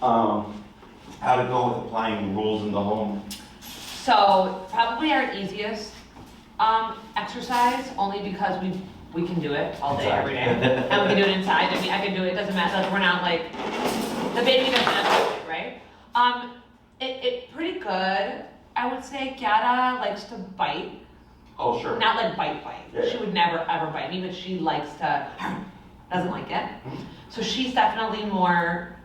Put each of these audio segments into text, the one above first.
How to go with applying rules in the home? So probably our easiest exercise, only because we can do it all day, every day, and we can do it inside. I mean, I can do it. It doesn't matter. Like, we're not like the baby doesn't have to, right? It pretty good. I would say Chiara likes to bite. Oh, sure. Not like bite. Yeah. She would never ever bite me, but she likes to. Doesn't like it. So she's definitely more.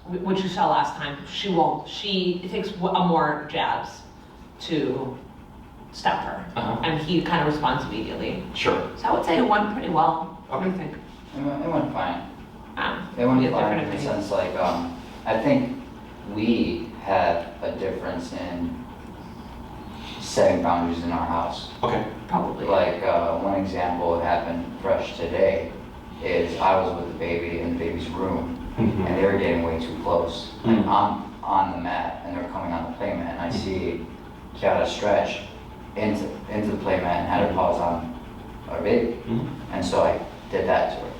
Which you saw last time. She won't. It takes more jabs to stop her, and he kind of responds immediately. Sure. So I would say it went pretty well. Okay. What do you think? It went fine. It we went have fine different in the opinions. sense like, I think we have a difference in setting boundaries in our house. Okay. Probably. Like, one example that happened fresh today is I was with the baby in the baby's room, and they were getting way too close. And I'm on the mat, and they're coming on the play mat, and I see Chiara stretch into the play mat and had her paws on our baby. And so I did that to her.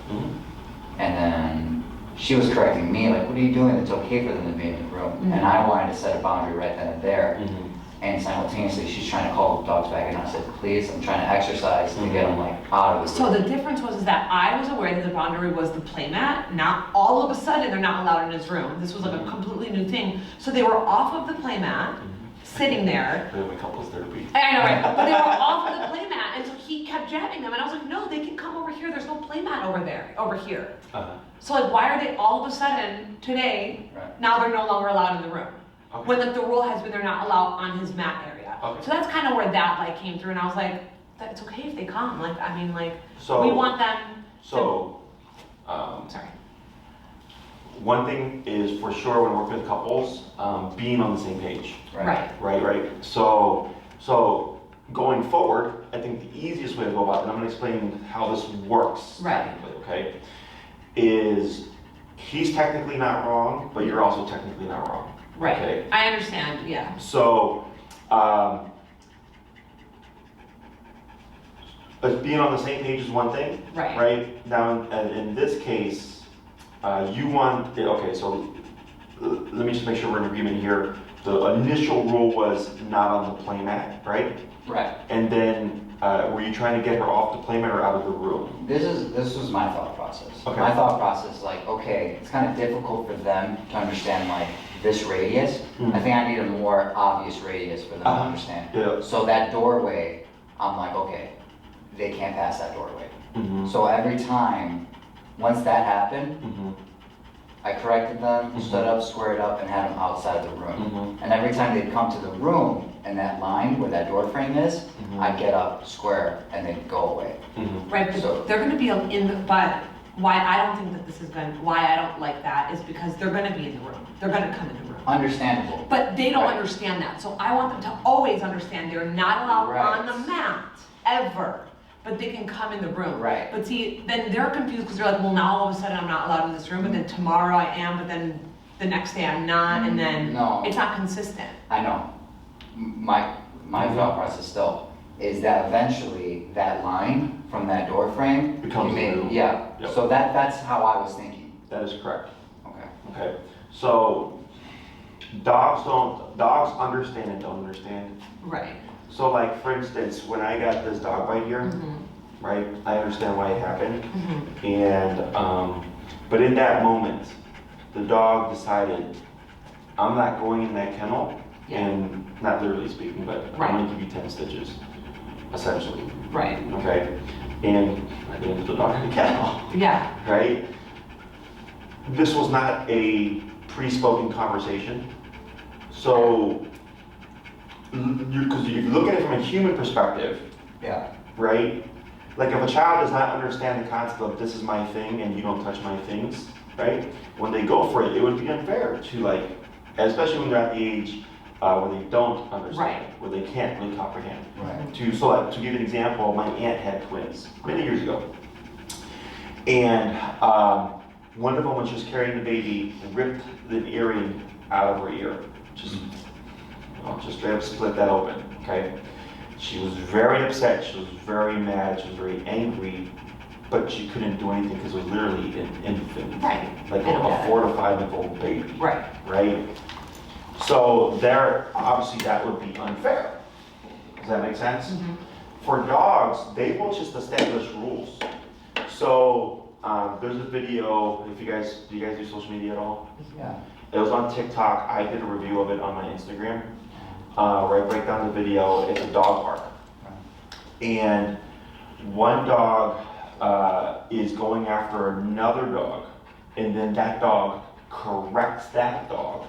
And then she was correcting me, like, what are you doing? It's okay for them to be in the room. And I wanted to set a boundary right then and there. And simultaneously, she's trying to call the dogs back, and I said, please, I'm trying to exercise to get them like out of the So room. the difference was that I was aware that the boundary was the playmat. Not all of a sudden they're not allowed in his room. This was like a completely new thing. So they were off of the playmat, sitting there. We have a couples therapy. I know, right? But they were off of the playmat, and so he kept jabbing them, and I was like, no, they can come over here. There's no playmat over here. So like, why are they all of a sudden today? Right. Now they're no longer allowed in the room. Okay. When like the rule has been they're not allowed on his mat area. Okay. So that's kind of where that like came through, and I was like, it's okay if they come. Like, I mean, like, So we want them. Sorry. One thing is for sure when working with couples, being on the same page. Right. So going forward, I think the easiest way to go about it, and I'm going to explain how this works. Right. Technically, okay, is he's technically not wrong, but you're also technically not wrong. Right. Okay. I understand. Yeah. So, but being on the same page is one thing. Right. Right. Now, in this case, you want. Okay. So, let me just make sure we're in agreement here. The initial rule was not on the playmat, right? Right. And then, were you trying to get her off the playmat or out of the room? This was my thought process. Okay. My thought process is like, okay, it's kind of difficult for them to understand like this radius. I think I need a more obvious radius for them to understand. Yeah. So that doorway, I'm like, okay, they can't pass that doorway. So every time, once that happened, I corrected them, stood up, squared up, and had them outside of the room. And every time they'd come to the room and that line where that door frame is, I'd get up, square, and they'd go away. Right. But So- they're going to be in the. But why I don't think that this is going. Why I don't like that is because they're going to be in the room. They're going to come in the room. Understandable. But they don't Right. understand that. So I want them to always understand they're not allowed Right. on the mat ever. But they can come in the room. Right. But see, then they're confused because they're like, well, now all of a sudden I'm not allowed in this room, and then tomorrow I am, but then the next day I'm not, and then No. it's not consistent. I know. My thought process still is that eventually that line from that door frame Becomes the room. yeah. Yep. So that's how I was thinking. That is correct. Okay. Okay. So dogs understand and don't understand. Right. So like for instance, when I got this dog bite here, right? I understand why it happened. And but in that moment, the dog decided, I'm not going in that kennel, and not literally speaking, but I'm going to give you 10 stitches, essentially. Right. Okay. And I didn't put the dog in the kennel. Yeah. Right? This was not a pre-spoken conversation. So, because if you look at it from a human perspective, Yeah. right? Like if a child does not understand the concept of this is my thing and you don't touch my things, right? When they go for it, it would be unfair to like, especially when they're at the age where they don't understand, where they can't really comprehend. Right. To give an example, my aunt had twins many years ago. And one of them, when she was carrying the baby, ripped the earring out of her ear. Just straight up split that open, okay? She was very upset, she was very mad, she was very angry. but she couldn't do anything because it was literally an infant. Right. Like I don't get a it. 4 to 5 month old baby. Right. Right? So there, obviously that would be unfair. Does that make sense? Mhm. For dogs, they will just establish rules. So there's a video, do you guys do social media at all? Yeah. It was on TikTok. I did a review of it on my Instagram. Right, break down the video. It's a dog park. And one dog is going after another dog. And then that dog corrects that dog.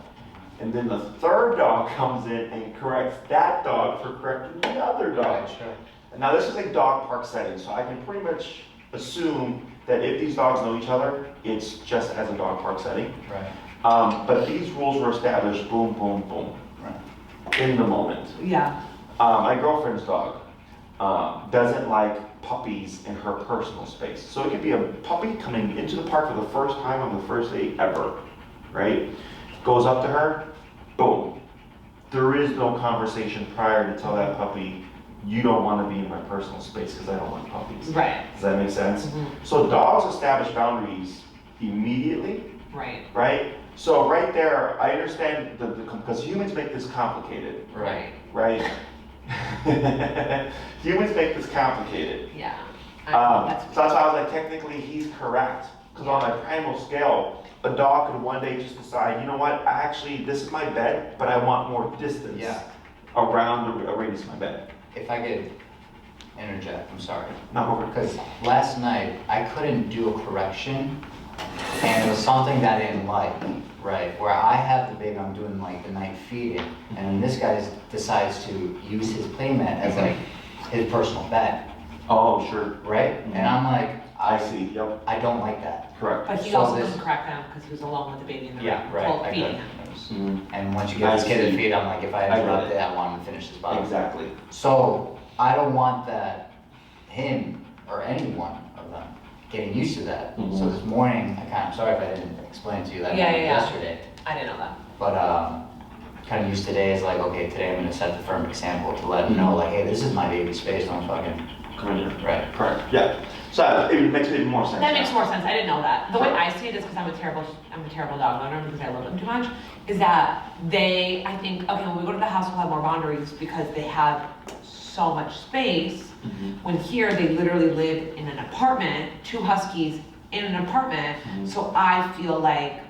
And then the third dog comes in and corrects that dog for correcting the other dog. Right, sure. Now this is a dog park setting, so I can pretty much assume that if these dogs know each other, it's just as a dog park setting. Right. But these rules were established, boom, boom, boom, Right. in the moment. Yeah. My girlfriend's dog doesn't like puppies in her personal space. So it could be a puppy coming into the park for the first time on the first day ever, right? Goes up to her, boom. There is no conversation prior to tell that puppy, you don't want to be in my personal space because I don't want puppies. Right. Does that make sense? Mhm. So dogs establish boundaries immediately, Right. right? So right there, I understand because humans make this complicated, Right. right? Humans make this complicated. Yeah. So that's why I was like, technically he's correct. Because on a primal scale, a dog could one day just decide, you know what, actually this is my bed, but I want more distance Yeah. around the radius of my bed. If I could interject, I'm sorry. Not over. Because last night, I couldn't do a correction, and it was something that I didn't like, right? Where I have the baby, I'm doing like the night feeding, and then this guy decides to use his playmat as like his personal bed, Oh, sure. right? And I'm like, I see, yep, I don't like that. correct. But he So also this- couldn't crack down because he was alone with the baby in the Yeah, room. right. Well, I feeding couldn't. him. And once you get this I kid to see. feed, I'm like, if I I get interrupt it. it, I want him to finish his bottle. Exactly. So I don't want that him or any one of them getting used to that. Mhm. So this morning, I'm sorry if I didn't explain to you that Yeah, morning yeah, yeah. yesterday, I didn't know that. but kind of used today is like, okay, today I'm gonna set the firm example to let him know, like, hey, this is my baby space, don't fucking, Come in here. right? Correct, yeah. So it makes even more sense. That now. makes more sense. I didn't know that. The way I see it is because I'm a terrible dog owner because I love them too much. Is that I think, okay, when we go to the house, we'll have more boundaries because they have so much space. Mhm. When here, they literally live in an apartment, 2 huskies in an apartment. Mhm. So I feel like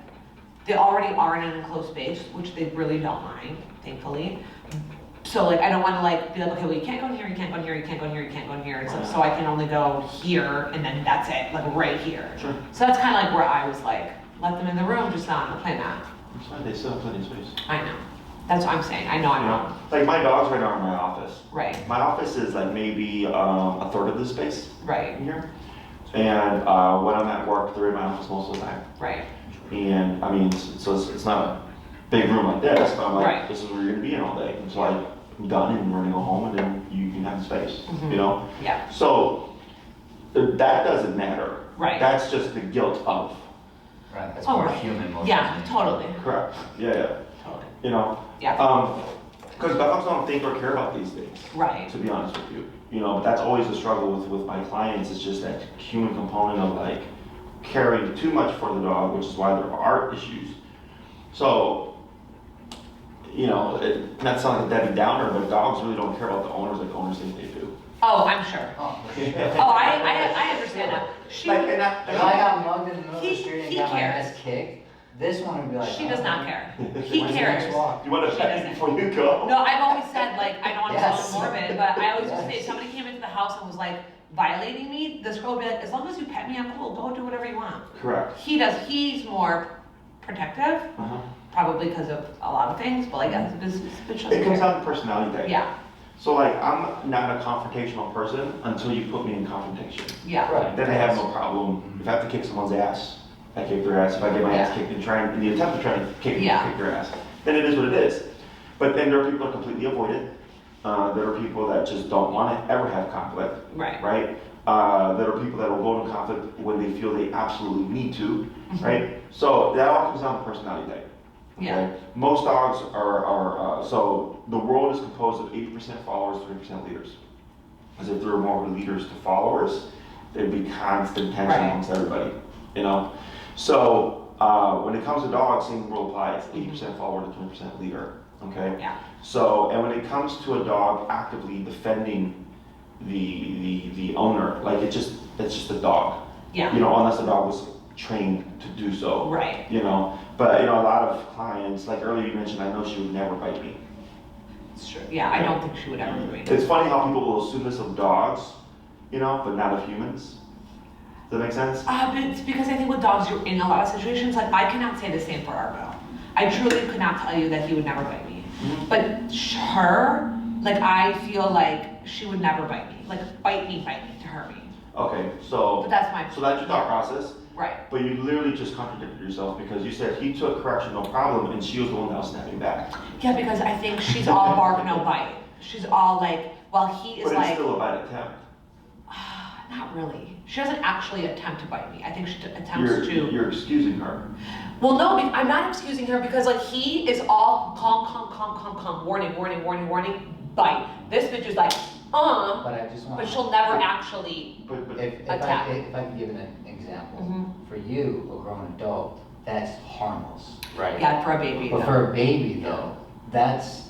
they already are in an enclosed space, which they really don't mind, thankfully. So like, I don't want to like be like, okay, well, you can't go in here, you can't go in here, you can't go in here, you can't go in here. And so I can only go here and then that's it, like right here. Sure. So that's kind of like where I was like, let them in the room, just not on the playmat. That's fine, they still have plenty of space. I know. That's what I'm saying. I know I'm wrong. Like my dogs right now are in my office. Right, My office is like maybe a third of the space right, in here. And when I'm at work, they're in my office most of the time. right. And I mean, it's not a big room like this, but I'm like, Right. this is where you're gonna be in all day. And so like, I'm done and we're gonna go home and then you can have the space, Mhm. you know? Yeah, So that doesn't matter. right. That's just the guilt of. Right, that's Oh, more right. human most Yeah, of the time. totally, Correct. Yeah, totally. you know? Yeah, Because dogs don't think or care about these things. right, To be honest with you, you know, but that's always the struggle with my clients. It's just that human component of like caring too much for the dog, which is why there are issues. So, you know, not sounding like a Debbie Downer, but dogs really don't care about the owners like the owners think they do. Oh, I'm sure. Oh, Oh, I understand that. She, Like, and If I got mugged in the middle of the He- street and he got my cares. ass kicked, this one would be like, she oh, does not care. He when's the next cares. walk? You want to She pet doesn't. me before you go? No, I've always said, like, I don't want to Yes. sound morbid, but I always just say, if Yes. somebody came into the house and was like violating me, this girl would be like, as long as you pet me, I'm cool, go do whatever you want. Correct. He's more protective, Uh-huh. probably because of a lot of things, but like, as a business, bitch It doesn't comes care. down to personality type. Yeah, So like, I'm not a confrontational person until you put me in confrontation. yeah, Right. Then I have no problem. If I have to kick someone's ass, I kick their ass. If I get my ass Yeah. kicked in the attempt to try to kick Yeah. their ass, then it is what it is. But then there are people that completely avoid it. There are people that just don't want to ever have conflict, right, right? There are people that will go into conflict when they feel they absolutely need to, right? So that all comes down to personality type. yeah, Okay? Most dogs are so the world is composed of 80% followers, 20% leaders. As if there are more leaders to followers, there'd be constant tension Right. amongst everybody, you know? So, when it comes to dogs, same rule applies, 80% follower to 20% leader, okay? Yeah. So, and when it comes to a dog actively defending the owner, like it's just a dog. Yeah. You know, unless the dog was trained to do so. Right. You know, but you know, a lot of clients, like earlier you mentioned, I know she would never bite me. It's true. Yeah, I don't think she would ever do it. It's funny how people will assume this of dogs, you know, but not of humans. Does that make sense? But it's because I think with dogs, you're in a lot of situations. Like, I cannot say the same for Argo. I truly could not tell you that he would never bite me. Mm-hmm. But her, like, I feel like she would never bite me. Like, bite me, to hurt me. Okay, so But that's my. so that's your thought process. Right. But you literally just contradicted yourself because you said he took correction, no problem, and she was the one that was snapping back. Yeah, because I think she's all bark, no bite. She's all like, well, he is But it's like, still a bite attempt. not really. She doesn't actually attempt to bite me. I think she attempts to. You're excusing her. Well, no, I'm not excusing her because like he is all calm, warning, bite. This bitch is like, But I just want. but she'll never actually. But If attack. I can give an example, Mhm. for you, a grown adult, that's harmless, right? Yeah, for a baby. But though. for a baby though, that's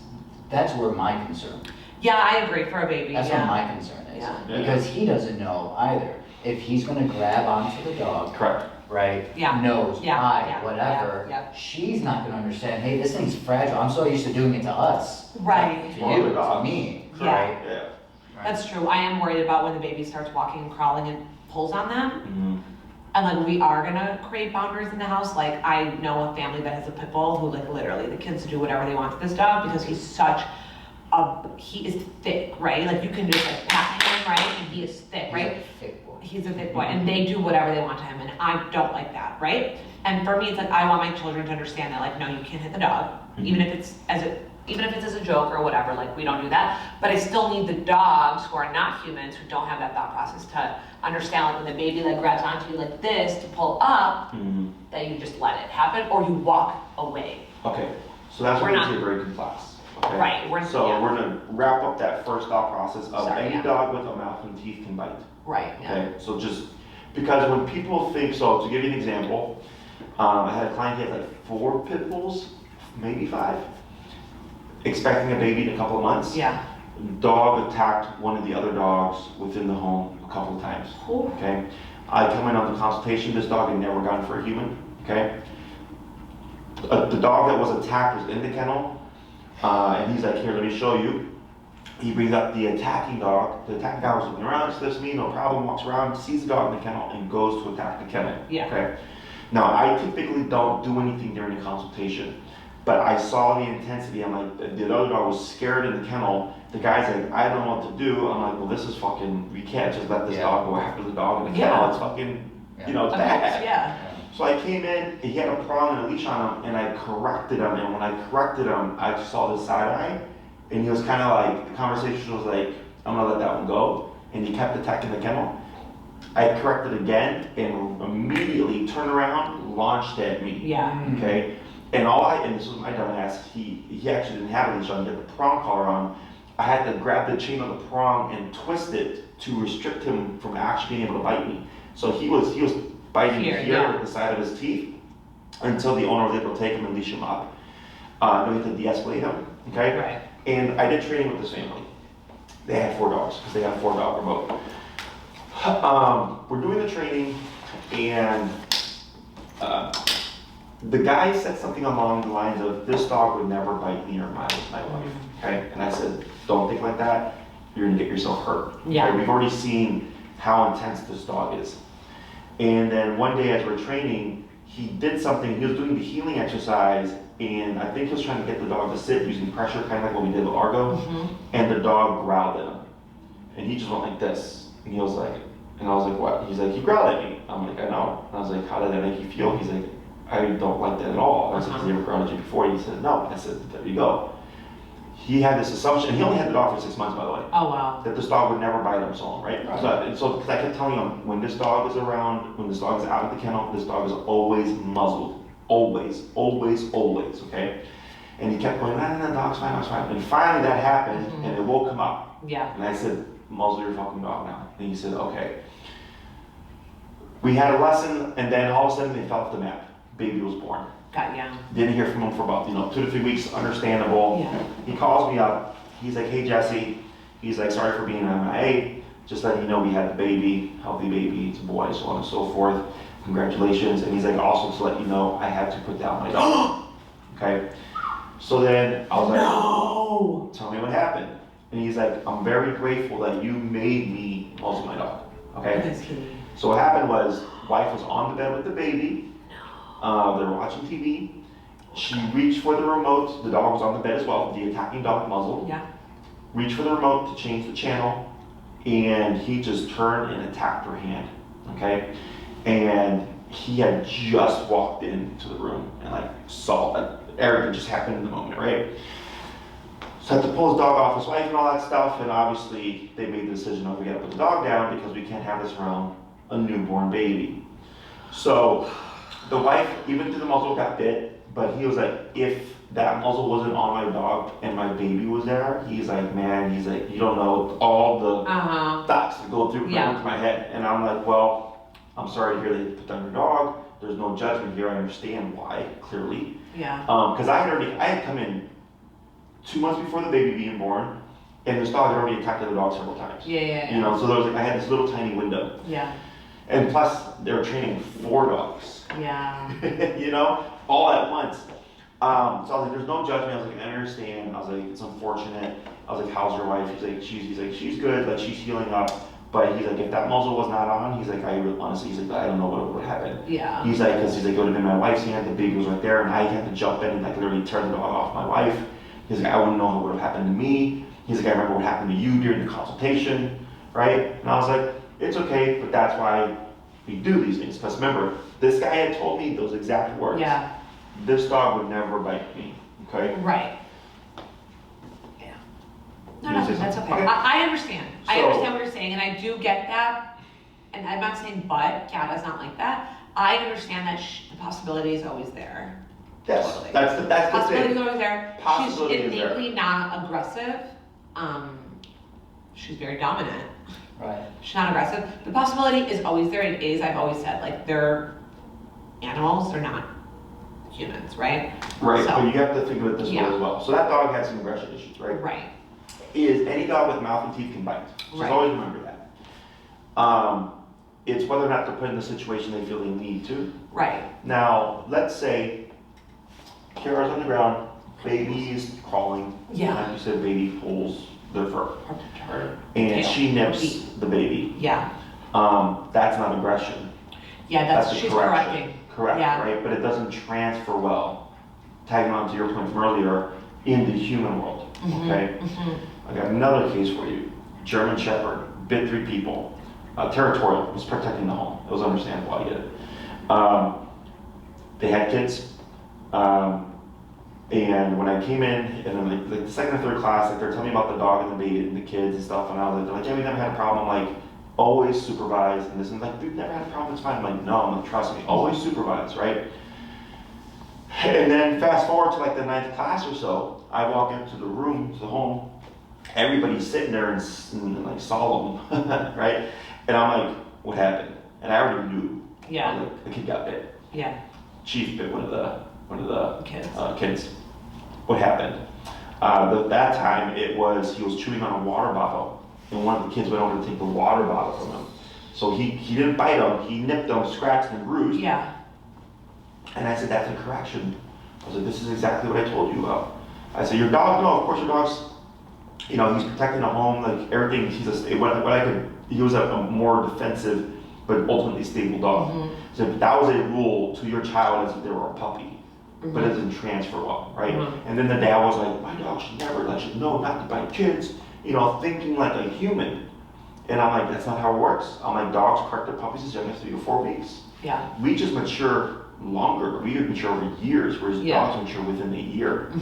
where my concern. Yeah, I agree. For a baby, That's where yeah. my concern is. Yeah. Because he doesn't know either. If he's gonna grab onto the dog, correct. right? Yeah. Nose, Yeah, eye, yeah, whatever. yeah, yeah. She's not gonna understand, hey, this thing's fragile. I'm so used to doing it to us. Right. To Or you, the to dog. me, Yeah. right? Yeah. That's true. I am worried about when the baby starts walking and crawling and pulls on them. Mm-hmm. And like we are gonna create boundaries in the house. Like I know a family that has a pit bull who like literally the kids do whatever they want to this dog because he is thick, right? Like you can just like pat him, right? And he is thick, right? He's a thick boy. He's a thick boy and they do whatever they want to him and I don't like that, right? And for me it's like I want my children to understand that like no, you can't hit the dog. Even if it's as a joke or whatever, like we don't do that. But I still need the dogs who are not humans, who don't have that thought process to understand like when the baby like grabs onto you like this to pull up, Mm-hmm. that you just let it happen or you walk away. Okay, so that's We're what makes not- it very complex. Okay? Right, So yeah. we're gonna wrap up that first thought process of Sorry, any yeah. dog with a mouth and teeth can bite. Right, yeah. Okay, so just because when people think, so to give you an example, I had a client, he had like 4 pit bulls, maybe 5, expecting a baby in a couple of months. Yeah. Dog attacked one of the other dogs within the home a couple of times. Ooh. Okay, I come in on the consultation, this dog had never gone for a human, okay? The dog that was attacked was in the kennel, and he's like, here, let me show you. He brings up the attacking dog was looking around, sniffs me, no problem, walks around, sees the dog in the kennel, and goes to attack the kennel, Yeah. okay? Now, I typically don't do anything during the consultation, but I saw the intensity, I'm like, the other dog was scared in the kennel, the guy's like, I don't know what to do, I'm like, well, this is fucking, we can't just let this Yeah. dog go after the dog in the Yeah. kennel, it's fucking, you know, it's bad. Yeah. So I came in, and he had a prong and a leash on him, and I corrected him, and when I corrected him, I just saw his side eye, and he was kind of like, the conversation was like, I'm gonna let that one go, and he kept attacking the kennel. I corrected again, and immediately turned around, launched at me. Yeah. Okay, and this was my dumbass, he actually didn't have a leash on, he had the prong collar on. I had to grab the chain of the prong and twist it to restrict him from actually being able to bite me. So he was biting Here, here yeah. with the side of his teeth until the owner was able to take him and leash him up. No, we had to de-escalate him, okay? Right. And I did training with this family. They had 4 dogs, because they had a 4-dog remote. We're doing the training, and the guy said something along the lines of, this dog would never bite me or my wife, okay? And I said, don't think like that, you're gonna get yourself hurt. Yeah. Okay? We've already seen how intense this dog is. And then one day as we're training, he did something, he was doing the healing exercise, and I think he was trying to get the dog to sit using pressure, kind of like what we did with Argo, and the dog growled at him. And he just went like this, and he was like, and I was like, what? He's like, you growled at me. I'm like, I know. And I was like, how did that make you feel? He's like, I don't like that at all. I was like, has he ever growled at you before? He said, no. I said, there you go. He had this assumption, and he only had the dog for 6 months, by the way, Oh wow. that this dog would never bite him, so right? So, because I kept telling him, when this dog is around, when this dog is out of the kennel, this dog is always muzzled. Always, always, always, okay? And he kept going, no, dog's fine, dog's fine. And finally that happened, and it woke him up. Yeah. And I said, muzzle your fucking dog now. And he said, okay. We had a lesson, and then all of a sudden they fell off the map. Baby was born. Yeah. Didn't hear from him for about 2 to 3 weeks. Understandable. Yeah. He calls me up. He's like, "Hey Jesse," he's like, "Sorry for being MIA. Just letting you know we had the baby, healthy baby. It's a boy, so on and so forth. Congratulations." And he's like, "Also to let you know, I had to put down my dog." Okay. So then I was like, No. "Tell me what happened." And he's like, "I'm very grateful that you made me muzzle my dog." Okay. So what happened was, wife was on the bed with the baby. They were watching TV. She reached for the remote. The dog was on the bed as well. The attacking dog muzzled. Yeah. Reached for the remote to change the channel, and he just turned and attacked her hand. Okay, and he had just walked into the room and like saw like everything just happened in the moment, right? So I had to pull his dog off his wife and all that stuff, and obviously they made the decision, oh, we gotta put the dog down because we can't have this around a newborn baby. So the wife, even through the muzzle, got bit, but he was like, if that muzzle wasn't on my dog and my baby was there, he's like, man, he's like, you don't know all the thoughts that go through my head. And I'm like, well, I'm sorry to hear they put down your dog. There's no judgment here. I understand why, clearly. Yeah. Because I had come in 2 months before the baby being born, and this dog had already attacked the other dog several times. Yeah. You know, so there was like, I had this little tiny window. Yeah. And plus, they were training 4 dogs. Yeah. You know, all at once. So I was like, there's no judgment. I was like, I understand. I was like, it's unfortunate. I was like, how's your wife? He's like, she's good. Like, she's healing up. But he's like, if that muzzle was not on, he's like, honestly, he's like, I don't know what would happen. Yeah. He's like, because he's like, it would have been my wife's hand. The baby was right there, and I had to jump in and like literally tear the dog off my wife. He's like, I wouldn't know what would have happened to me. He's like, I remember what happened to you during the consultation, right? And I was like, it's okay, but that's why we do these things. Because remember, this guy had told me those exact words. Yeah. This dog would never bite me, okay? Right. Yeah. No, You say that's something? okay. Okay. I understand. I So- understand what you're saying, and I do get that. And I'm not saying but, Chiara's not like that. I understand that the possibility is always there. Yes, Totally. that's the Possibility is thing. always there. Possibility She's is there. innately not aggressive. She's very dominant. Right. She's not aggressive. The possibility is always there. It is, I've always said, like, they're animals, they're not humans, right? Right, So- but you have to think of it this way Yeah. as well. So that dog had some aggression issues, right? Right. Is any dog with mouth and teeth can bite. Just Right. always remember that. It's whether or not they're put in the situation they feel they need to. Right. Now, let's say Chiara's on the ground, baby's crawling. Yeah. Like you said, baby pulls the fur. Her And tail. she nips the baby. Yeah. That's not aggression. Yeah, that's a she's correction. correcting. Correct, Yeah. right? But it doesn't transfer well. Tagging on to your point from earlier, in the human world, okay? I got another case for you. German Shepherd, bit 3 people. Territorial, was protecting the home. It was understandable, I get it. They had kids, and when I came in, and then like the second or third class, like they're telling me about the dog and the baby and the kids and stuff, and I was like, they're like, yeah, we never had a problem. I'm like, always supervise, and this and like, we've never had a problem, it's fine. I'm like, no, I'm like, trust me, always supervise, right? And then fast forward to like the 9th class or so, I walk into the room, to the home, everybody's sitting there and like solemn, right? And I'm like, what happened? And I already knew. Yeah. I was like, the kid got bit. Yeah. Chief bit one of the Kids. kids. What happened? That time it was he was chewing on a water bottle, and one of the kids went over to take the water bottle from him. So he didn't bite him, he nipped him, scratched and bruised. Yeah. And I said, that's a correction. I was like, this is exactly what I told you about. I said, your dog, no, of course your dog's, you know, he's protecting the home, like everything, he was a more defensive, but ultimately stable dog. So that was a rule to your child as if they were a puppy, but it doesn't transfer well, right? And then the dad was like, my dog should never let you know not to bite kids, you know, thinking like a human. And I'm like, that's not how it works. I'm like, dogs correct their puppies as young as 3 to 4 weeks. Yeah. We just mature longer. We mature over years, whereas Yeah. dogs mature within a year.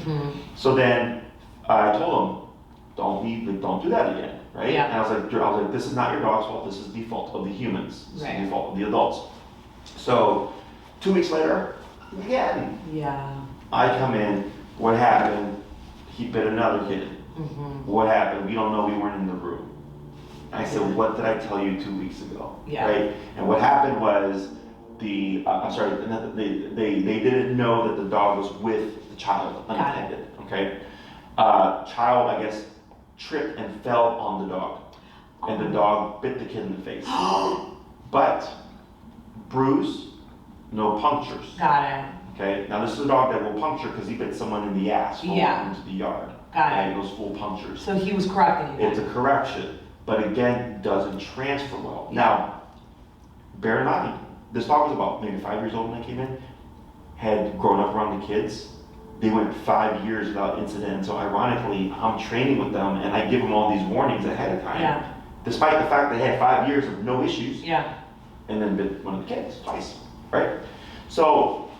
So then I told him, don't do that again, right? Yeah. And I was like, this is not your dog's fault. This is the fault of the humans. This Right. is the fault of the adults. So 2 weeks later, again, Yeah. I come in. What happened? He bit another kid. What happened? We don't know. We weren't in the room. I said, what did I tell you 2 weeks ago? Yeah. Right? And what happened was they didn't know that the dog was with the child, unattended. Okay? Child, I guess, tripped and fell on the dog. And the dog bit the kid in the face. But bruise, no punctures. Got it. Okay? Now this is a dog that will puncture because he bit someone in the ass rolling into the yard. Got it. And those full punctures. So he was correcting you. It's a correction, but again, doesn't transfer well. Now, bear in mind, this dog was about maybe 5 years old when I came in, had grown up around the kids. They went 5 years without incident, so ironically, I'm training with them and I give them all these warnings ahead of time. Despite the fact they had 5 years of no issues. And then bit one of the kids twice, right? So,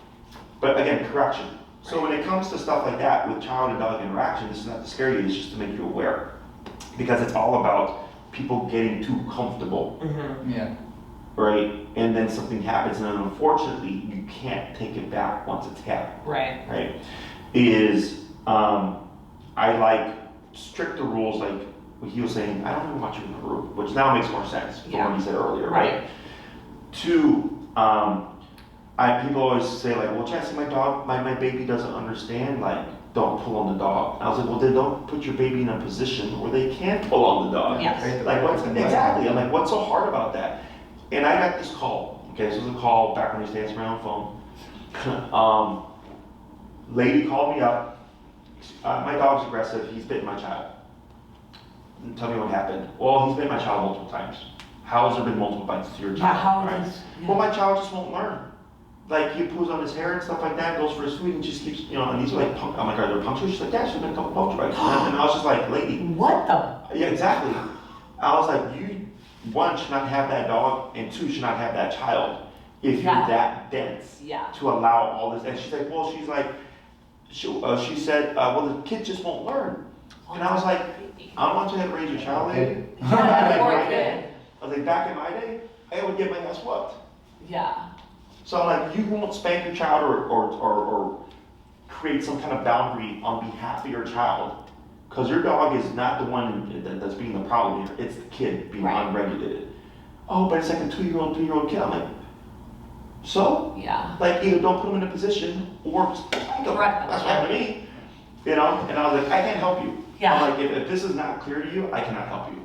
but again, correction. So when it comes to stuff like that with child and dog interaction, this is not to scare you, it's just to make you aware. Because it's all about people getting too comfortable, right? And then something happens and then unfortunately you can't take it back once it's happened. Right? I like stricter rules like what he was saying, I don't even want you in the room, which now makes more sense from what he said earlier, right? Two, people always say like, well, Jesse, my dog, my baby doesn't understand, like, don't pull on the dog. And I was like, well, then don't put your baby in a position where they can't pull on the dog. Yes. Like, exactly. I'm like, what's so hard about that? And I got this call. Okay, this was a call back when I used to answer my own phone. Lady called me up. My dog's aggressive. He's bitten my child. And tell me what happened. Well, he's bitten my child multiple times. How has there been multiple bites to your child? Well, my child just won't learn. Like, he poos on his hair and stuff like that, goes for his food and just keeps, and these are like, I'm like, are there punctures? She's like, yeah, she's been a couple puncture bites. And I was just like, lady. What the? Yeah, exactly. I was like, you, one, should not have that dog, and two, should not have that child if you're that dense to allow all this. And she's like, well, she said, well, the kid just won't learn. And I was like, I don't want you to raise your child, lady. I was like, back in my day, I would get my ass whooped. So I'm like, you won't spank your child or create some kind of boundary on behalf of your child, because your dog is not the one that's being the problem here. It's the kid being unregulated. Oh, but it's like a 2-year-old, 3-year-old kid. I'm like, so? Like, either don't put them in a position or spank them. That's what happened to me. And I was like, I can't help you. I'm like, if this is not clear to you, I cannot help you.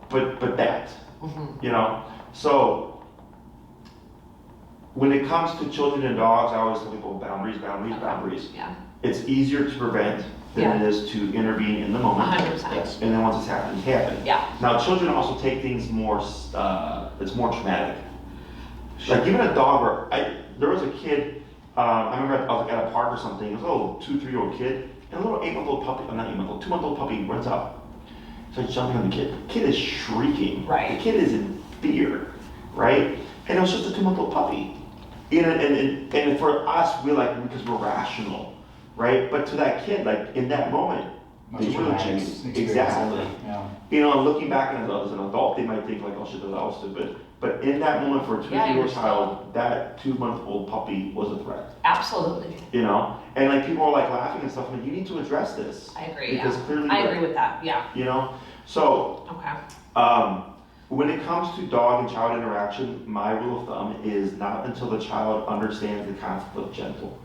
But that, so when it comes to children and dogs, I always tell people boundaries. It's easier to prevent than it is to intervene in the moment. 100%. And then once it's happened, it's happened. Now, children also take things more, it's more traumatic. Like even a dog there was a kid, I remember I was at a park or something, it was a little 2-3-year-old kid, and a little 8-month-old puppy, not 8-month-old, 2-month-old puppy runs up. Starts jumping on the kid. The kid is shrieking. The kid is in fear, right? And it was just a 2-month-old puppy. And for us, because we're rational, right? But to that kid, like in that moment, they really changed. Exactly. Looking back as an adult, they might think like, oh shit, that was stupid. But in that moment for a 2-year-old child, that 2-month-old puppy was a threat. Absolutely. And like people are like laughing and stuff, like you need to address this. I agree. Because clearly, I agree with that. So. When it comes to dog and child interaction, my rule of thumb is not until the child understands the concept of gentle.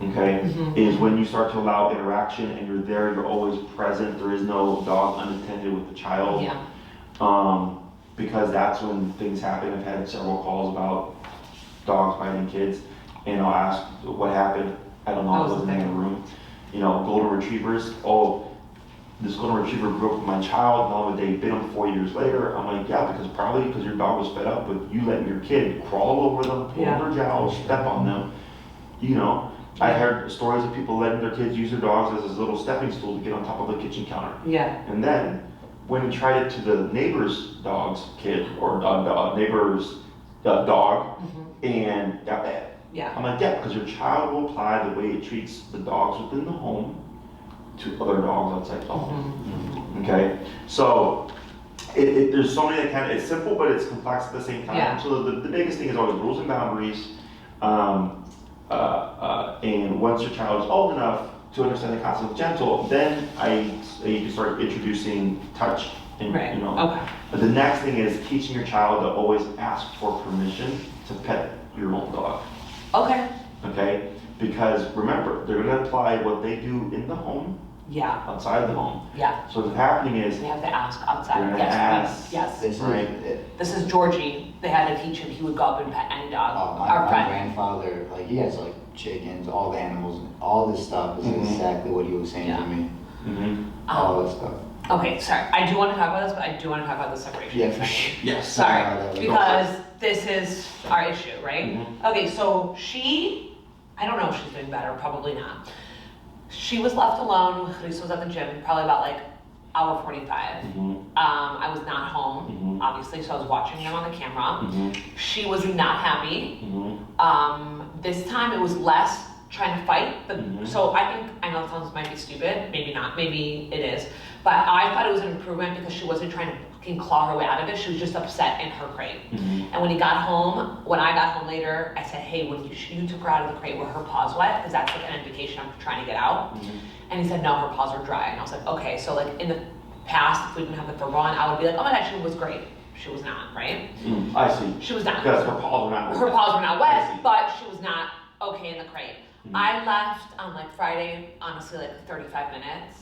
Okay? Is when you start to allow interaction and you're there, you're always present, there is no dog unattended with the child. Because that's when things happen. I've had several calls about dogs biting kids, and I'll ask what happened. I don't know, I wasn't in the room. Golden retrievers, this golden retriever grew up with my child, now they bit him 4 years later. I'm like, yeah, probably because your dog was fed up with you letting your kid crawl over them, pull their jowls, step on them. I heard stories of people letting their kids use their dogs as a little stepping stool to get on top of the kitchen counter. And then when he tried it to the neighbor's dog's kid or neighbor's dog and got bad. I'm like, yeah, because your child will apply the way it treats the dogs within the home to other dogs outside the home. Okay, so there's so many that it's simple, but it's complex at the same time. So the biggest thing is always rules and boundaries. And once your child is old enough to understand the concept of gentle, then you can start introducing touch. And, Right, you know. okay. But the next thing is teaching your child to always ask for permission to pet your own dog. Okay. Okay? Because remember, they're going to apply what they do in the home, Yeah, outside the home. yeah. So what's happening is They have to ask outside. They're gonna Yes, ask. yes. This Right. is, This is Georgie. They had to teach him. He would go up and pet any dog. my Our friend. grandfather, like, he has like chickens, all the animals, all this stuff is Mhm. exactly what he was saying Yeah. to me. Mhm. All this stuff. Okay, sorry. I do want to talk about this, but I do want to talk about the separation. Yeah, for sure. Yes. Sorry, Go because this is our issue, right? Mhm. Okay, so she, I don't know if she's doing better, probably not. She was left alone. Chris was at the gym, probably about like hour 45. Mhm. I was not home, Mhm. obviously, so I was watching them on the camera. Mhm. She was not happy. Mhm. This time it was less trying to fight, but Mhm. so I know it sounds might be stupid, maybe not, maybe it is, but I thought it was an improvement because she wasn't trying to fucking claw her way out of it. She was just upset in her crate. Mhm. And when I got home later, I said, hey, when you took her out of the crate, were her paws wet? Because that's like an indication I'm trying to get out. Mhm. And he said, no, her paws were dry. And I was like, okay, so like in the past, if we didn't have the fur on, I would be like, oh my God, she was great. She was not, right? Mm, I see. She was not. Because her paws were not. Her paws were not I see. wet, but she was not okay in the crate. Mhm. I left on like Friday, honestly, like 35 minutes.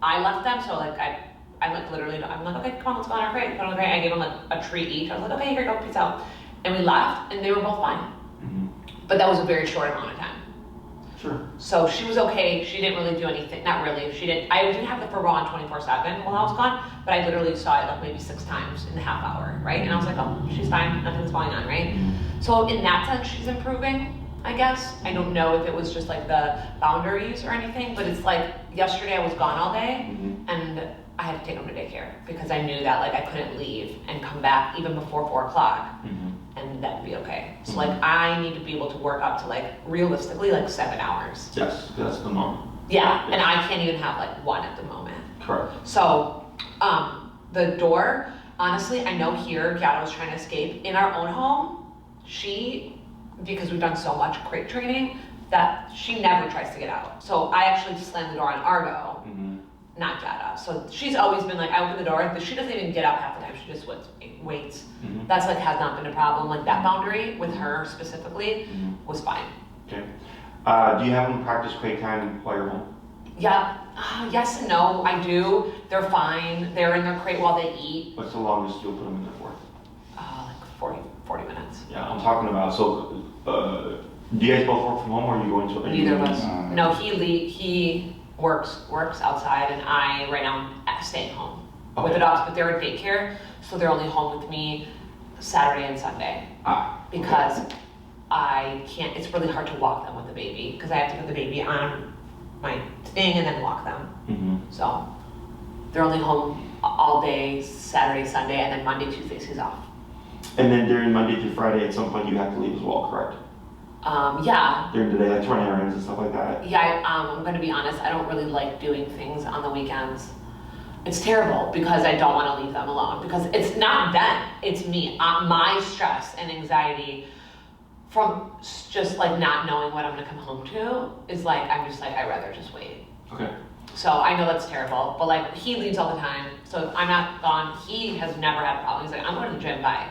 I left them, so like I like literally, I'm like, okay, come on, let's go on our crate. Go on our crate. I gave them like a treat each. I was like, okay, here you go, peace out. And we left, and they were both fine. Mhm. But that was a very short amount of time. Sure. So she was okay. She didn't really do anything. Not really. She didn't. I didn't have the fur on 24/7 while I was gone, but I literally saw it like maybe 6 times in the half hour, right? And I was like, oh, she's fine. Nothing's going on, right? So in that sense, she's improving, I guess. I don't know if it was just like the boundaries or anything, but it's like yesterday I was gone all day, Mhm. and I had to take him to daycare because I knew that like I couldn't leave and come back even before 4 o'clock. Mhm. And that'd be okay. So like I need to be able to work up to like realistically like 7 hours. Yes, that's the norm. Yeah, and I can't even have like 1 at the moment. Correct. So the door, honestly, I know here Chiara was trying to escape. In our own home, because we've done so much crate training, that she never tries to get out. So I actually slammed the door on Argo, Mhm. not Chiara. So she's always been like, I open the door, but she doesn't even get up half the time. She just waits. Mhm. That's like has not been a problem. Like that boundary with her specifically Mhm. was fine. Okay. Do you have them practice crate time while you're home? Yeah, yes and no, I do. They're fine. They're in their crate while they eat. What's the longest you'll put them in there for? Like 40 minutes. Yeah, I'm talking about, so, do you guys both work from home or are you going to? Neither of us. Mm. No, he works outside, and I right now am staying home with Okay. the dogs. But they're at daycare, so they're only home with me Saturday and Sunday Okay. because I can't. It's really hard to walk them with the baby because I have to put the baby on my thing and then walk them. Mhm. So they're only home all day Saturday, Sunday, and then Monday, Tuesdays he's off. And then during Monday through Friday, at some point you have to leave as well, correct? Yeah. During the day, like running errands and stuff like that? Yeah, I'm gonna be honest, I don't really like doing things on the weekends. It's terrible because I don't wanna leave them alone because it's not them, it's me. My stress and anxiety from just like not knowing what I'm gonna come home to is like, I'm just like, I'd rather just wait. Okay. So I know that's terrible, but like he leaves all the time. So if I'm not gone, he has never had a problem. He's like, I'm going to the gym, bye.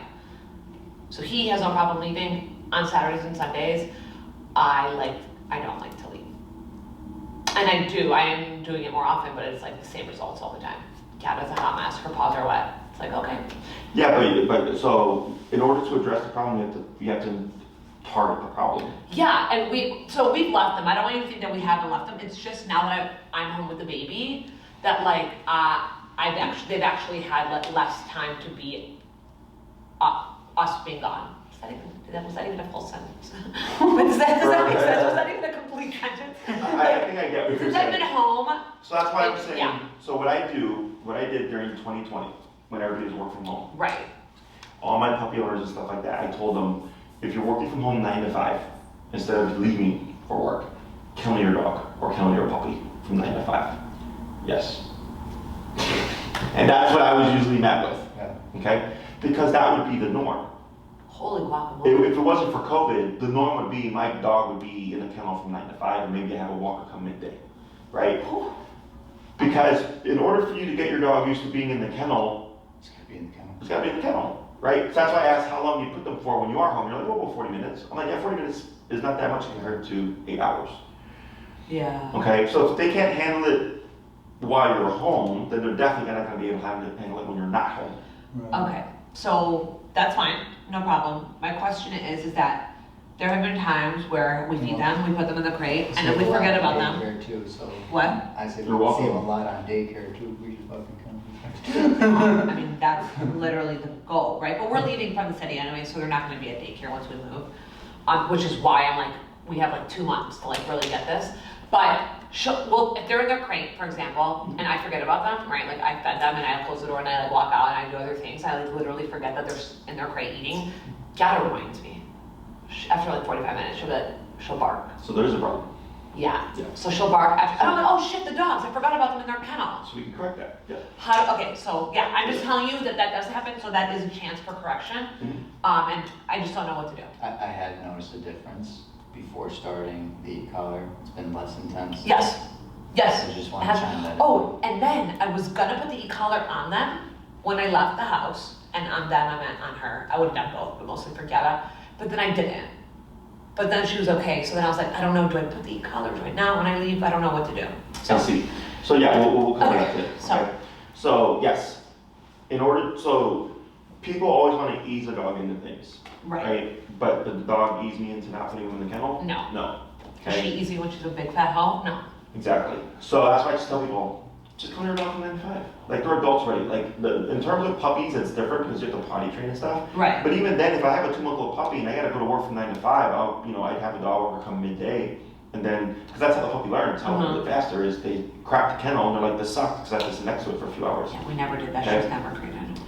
So he has no problem leaving on Saturdays and Sundays. I don't like to leave. And I am doing it more often, but it's like the same results all the time. Cat is a hot mess, her paws are wet. It's like, okay. Yeah, but so in order to address the problem, you have to target the problem. Yeah, and we've left them. I don't want you to think that we haven't left them. It's just now that I'm home with the baby, that like they've actually had like less time to be us being gone. Was that even a full sentence? But does that make sense? Was that even a complete sentence? I think I get what you're Since I've been saying. home. So that's why I'm saying, Yeah. so what I did during 2020, when everybody was working from home, Right. all my puppy owners and stuff like that, I told them, if you're working from home 9 to 5, instead of leaving for work, kill me your dog or kill me your puppy from 9 to 5. Yes. And that's what I was usually met with, Yeah. okay? Because that would be the norm. Holy guacamole. If it wasn't for COVID, the norm would be my dog would be in a kennel from 9 to 5, and maybe I have a walker come midday, right? Because in order for you to get your dog used to being in the kennel, It's gotta be in the kennel. it's gotta be in the kennel, right? So that's why I asked how long you put them for when you are home. You're like, oh, well, 40 minutes. I'm like, yeah, 40 minutes is not that much compared to 8 hours. Yeah. Okay, so if they can't handle it while you're home, then they're definitely not gonna be able to handle it when you're not home. Okay, so that's fine, no problem. My question is that there have been times where we feed them, we put them in the crate, and then we forget about them. Daycare too, so. What? I said, You're we welcome. save a lot on daycare too, we should fucking come. I mean, that's literally the goal, right? But we're leaving from the city anyway, so they're not gonna be at daycare once we move. Which is why I'm like, we have like 2 months to like really get this. But well, if they're in their crate, for example, and I forget about them, right? Like I fed them and I close the door and I like walk out and I do other things. I like literally forget that they're in their crate eating. Chiara reminds me. After like 45 minutes, she'll bark. So there's a problem. Yeah. Yeah. So she'll bark after, and I'm like, oh shit, the dogs, I forgot about them in their kennel. So we can correct that. Yeah. Okay, so yeah, I'm just telling you that does happen, so that is a chance for correction. Mhm. And I just don't know what to do. I had noticed a difference before starting the collar, it's been less intense. Yes, yes. I just want It to has- chime that in. Oh, and then I was gonna put the e-collar on them when I left the house, and on them I meant on her. I would have done both, but mostly for Chiara. But then I didn't. But then she was okay, so then I was like, I don't know, do I put the e-collars right now when I leave? I don't know what to do. I see. So yeah, we'll cover Okay, that too. so- So yes, so people always want to ease a dog into things, right? But the dog ease me into not putting them in the kennel? No. No. Is she Okay. easy when she's a big fat hoe? No. Exactly. So that's why I just tell people, just clean your dog from 9 to 5. Like they're adults already. Like in terms of puppies, it's different because you have to potty train and stuff. Right. But even then, if I have a 2-month-old puppy and I gotta go to work from 9 to 5, I'd have a dog worker come midday, and then because that's how the puppy learns. How a little bit faster is they crack the kennel and they're like, this sucks because I have to sit next to it for a few hours. Yeah, we never did that. She Okay. was never created.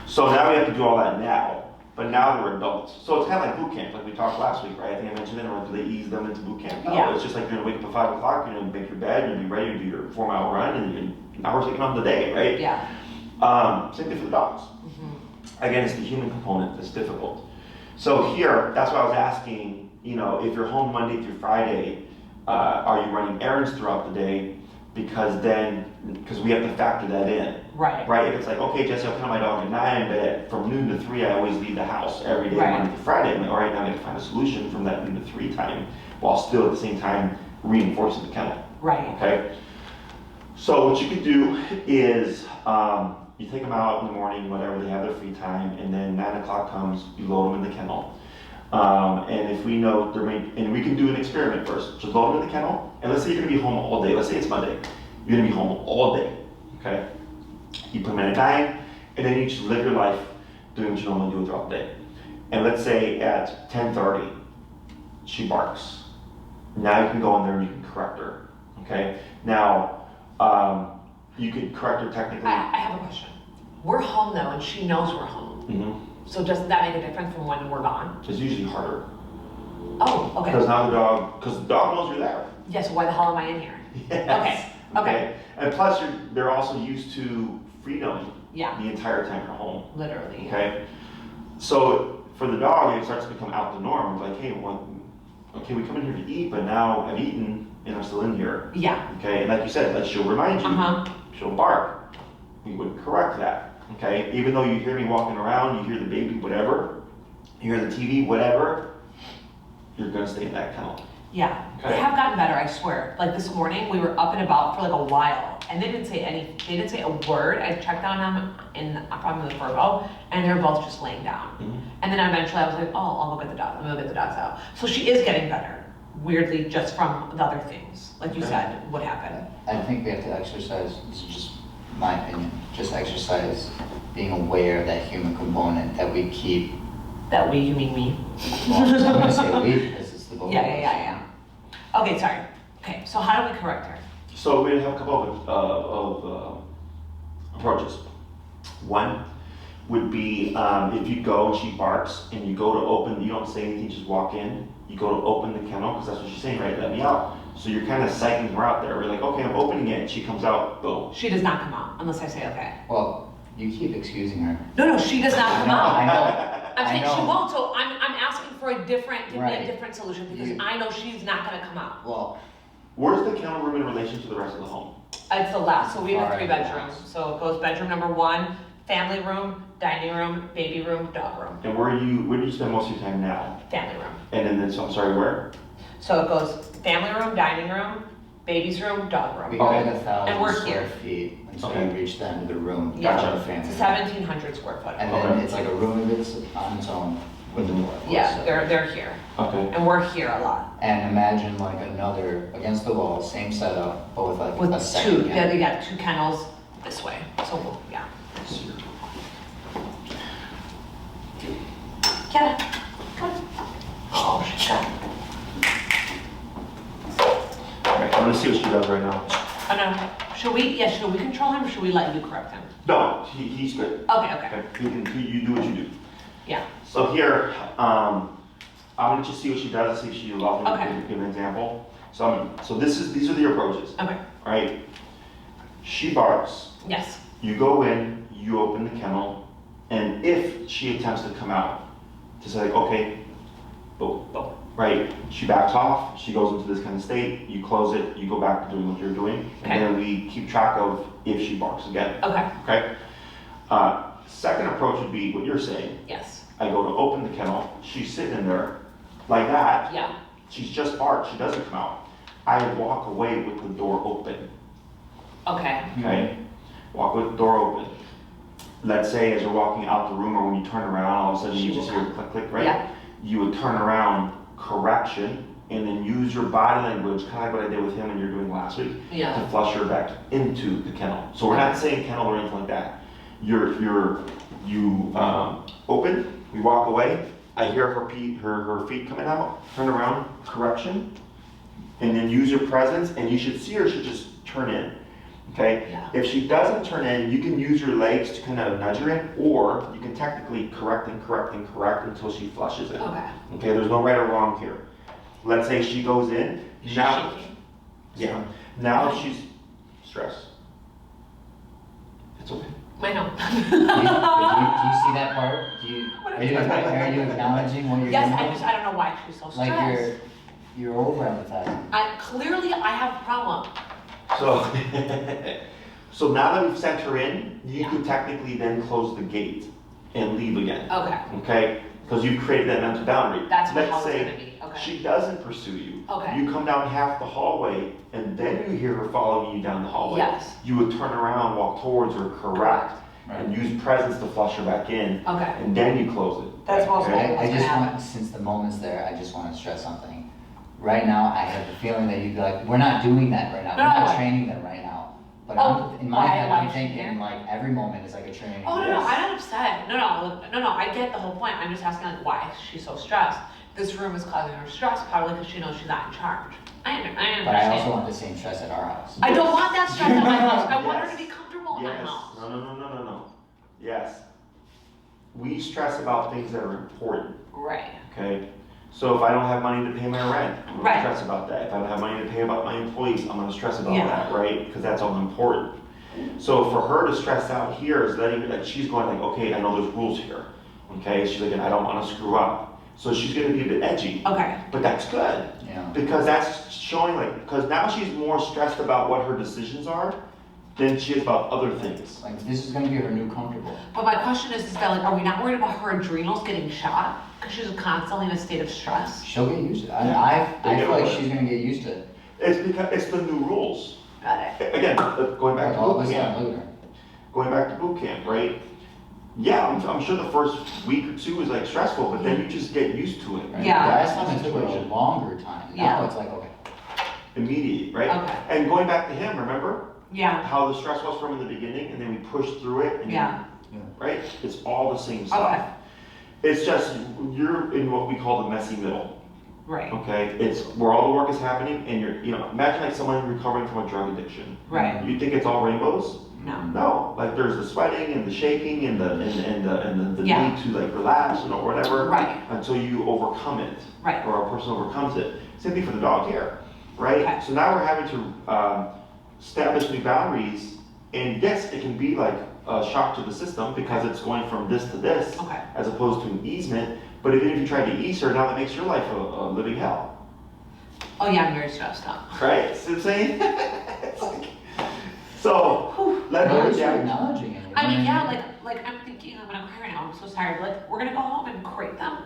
So now we have to do all that now, but now they're adults. So it's kind of like boot camp, like we talked last week, right? I think I mentioned it, or do they ease them into boot camp? No, Yeah. it's just like you're gonna wake up at 5 o'clock, you're gonna make your bed, you're gonna be ready to do your 4-mile run, and now we're taking on the day, right? Yeah. Same thing for the dogs. Mm-hmm. Again, it's the human component that's difficult. So here, that's why I was asking, if you're home Monday through Friday, are you running errands throughout the day? Because we have to factor that in. Right. Right, if it's like, okay, Jesse, I'll come my dog at 9, but from noon to 3, I always leave the house every day, Right. Monday to Friday. I'm like, all right, now I have to find a solution from that noon to 3 time, while still at the same time reinforcing the kennel, Right. okay? So what you could do is, you take them out in the morning, whatever, they have their free time, and then 9 o'clock comes, you load them in the kennel. And if we know and we can do an experiment first, just load them in the kennel, and let's say you're gonna be home all day, let's say it's Monday, you're gonna be home all day, okay? You put them in at 9, and then you just live your life doing what you normally do throughout the day. And let's say at 10:30, she barks. Now you can go in there and you can correct her, okay? Now, you could correct her technically. I have a question. We're home though, and she knows we're home. Mhm. So doesn't that make a difference from when we're gone? It's usually harder, Oh, okay. because now because the dog knows you're there. Yeah, so why the hell am I in here? Yes. Okay. And plus, they're also used to freedom Yeah, the entire time you're home. literally. Okay. So for the dog, it starts to become out the norm. Like, hey, okay, we come in here to eat, but now I've eaten and I'm still in here. Yeah. Okay. And like you said, like she'll remind you, Uh-huh. she'll bark. We would correct that. Okay. Even though you hear me walking around, you hear the baby, whatever, you hear the TV, whatever, you're gonna stay in that kennel. Yeah. Okay. They have gotten better, I swear. Like this morning, we were up and about for like a while, and they didn't say a word. I checked on them from the furbo, and they're both just laying down. Mhm. And then eventually I was like, oh, I'll go get the dog. I'm gonna get the dogs out. So she is getting better. Weirdly, just from the other things, like you Okay. said, would happen. I think we have to exercise, this is just my opinion, just exercise being aware of that human component that we keep, That we, you mean me? well, I'm gonna say we, because it's the both of us. Yeah. Okay, sorry. Okay, so how do we correct her? So we have a couple of approaches. One would be if you go and she barks and you go to open, you don't say anything, just walk in. You go to open the kennel because that's what she's saying, right? Let me out. So you're kind of psyching her out there. We're like, okay, I'm opening it. She comes out, boom. She does not come out unless I say okay. Well, you keep excusing her. No, she does not come out. I know. I'm saying I she know. won't, so I'm asking for give me a Right. different solution because You- I know she's not gonna come out. Well, Where's the kennel room in relation to the rest of the home? It's the last, so we have Alright, 3 bedrooms. yes. So it goes bedroom number 1, family room, dining room, baby room, dog room. And where do you spend most of your time now? Family room. And then, so I'm sorry, where? So it goes family room, dining room, baby's room, dog We room. got like And we're 1,000 square here. feet until Okay. we reach the end of the room. Yeah. for the It's family. a 1,700 square foot. And then Okay. it's like a room of its on its own with a door. Yeah, So- they're here. Okay. And we're here a lot. And imagine like another against the wall, same setup, but with like With a second. 2, yeah, they got 2 kennels this way. So, yeah. Chiara, come on. Oh, she's got. Alright, I'm gonna see what she does right now. Oh, no. Should we control him or should we let you correct him? No, he's good. Okay. Okay, you do what you do. Yeah. So here, I'm gonna just see what she does, see if she allows me Okay. to give an example. So these are the approaches, Okay. right? She barks, Yes. you go in, you open the kennel, and if she attempts to come out, just like, okay, boom, boom, right? She backs off, she goes into this kind of state, you close it, you go back to doing what you're doing, Okay. and then we keep track of if she barks again, Okay. okay? Second approach would be what you're saying. Yes. I go to open the kennel, she's sitting in there like that, Yeah. she's just barked, she doesn't come out. I walk away with the door open, Okay. okay? Walk with the door open. Let's say as you're walking out the room or when you turn around, all of a sudden you She just will hear click, click, right? Yeah. You would turn around, correction, and then use your body language, kind of like what I did with him when you were doing last week, Yeah. to flush her back into the kennel. So we're not saying kennel or anything like that. You open, we walk away, I hear her feet coming out, turn around, correction, and then use your presence, and you should see her, should just turn in, okay? Yeah. If she doesn't turn in, you can use your legs to kind of nudge her in, or you can technically correct until she flushes it. Okay. Okay, there's no right or wrong here. Let's say she goes in, She's now, shaking. yeah, now she's stressed. It's okay. I know. Do you see that part? Are you acknowledging what you're Yes, doing? I don't know why she's so stressed. Like you're over empathizing. Clearly I have a problem. So, so now that we've sent her in, you Yeah. could technically then close the gate and leave again. Okay. Okay? Because you've created that mental boundary. That's what Let's how it's say gonna be. Okay. she doesn't pursue you. Okay. You come down half the hallway and then you hear her following you down the hallway. Yes. You would turn around, walk towards her, correct, and use presence to flush her back in, Okay. and then you close it. That's most Okay? likely. I What's just gonna want, since the moment's there, I just want to stress something. Right now, I have the feeling that you'd be like, we're not doing that right now. We're No. not training them right now. But Oh, in my why- head, why I'm is she thinking here? like every moment is like a training. Oh, no, I'm not upset. No, I get the whole point. I'm just asking like, why is she so stressed? This room is causing her stress, probably because she knows she's not in charge. I understand. But I also want the same stress at our house. I don't want that stress at my house. I want her Yes. to be comfortable in my Yes. house. No. Yes. We stress about things that are important. Right. Okay, so if I don't have money to pay my rent, I'm gonna Right. stress about that. If I don't have money to pay about my employees, I'm gonna stress about Yeah. that, right? Because that's all important. So for her to stress out here is letting like she's going like, okay, I know there's rules here. Okay, she's like, I don't want to screw up. So she's gonna be a bit edgy, Okay. but that's good Yeah. because that's showing like because now she's more stressed about what her decisions are than she is about other things. Like this is gonna be her new comfortable. But my question is that like, are we not worried about her adrenals getting shot? Because she's constantly in a state of stress. She'll get used to it. I They feel get like over she's gonna get used to it. It's because it's the new rules. Got it. Again, going back to All of boot a camp. sudden, look at her. Going back to boot camp, right? Yeah, I'm sure the first week or two is like stressful, but then you just get used to it. Right? Yeah. Last time it took her a longer time. Now Yeah. it's like, okay. Immediate, right? Okay. And going back to him, remember Yeah. how the stress was from in the beginning, and then we pushed through it, and Yeah. right? It's all the same stuff. Okay. It's just you're in what we call the messy middle. Right. Okay, it's where all the work is happening, and imagine like someone recovering from a drug addiction. Right. You think it's all rainbows? No. No, like there's the sweating and the shaking and the Yeah. need to like relax, whatever. Right. Until you overcome it. Right. Or a person overcomes it. Same thing for the dog here, right? Okay. So now we're having to establish new boundaries, and yes, it can be like a shock to the system because it's going from this to this, Okay. as opposed to an easement. But even if you try to ease her, now that makes your life a living hell, Oh yeah, I'm very stressed out. right? See what I'm saying? It's like, So, let At her least you're down. acknowledging it. I mean, yeah, like I'm thinking, I'm gonna cry right now, I'm so tired, like, we're gonna go home and crate them?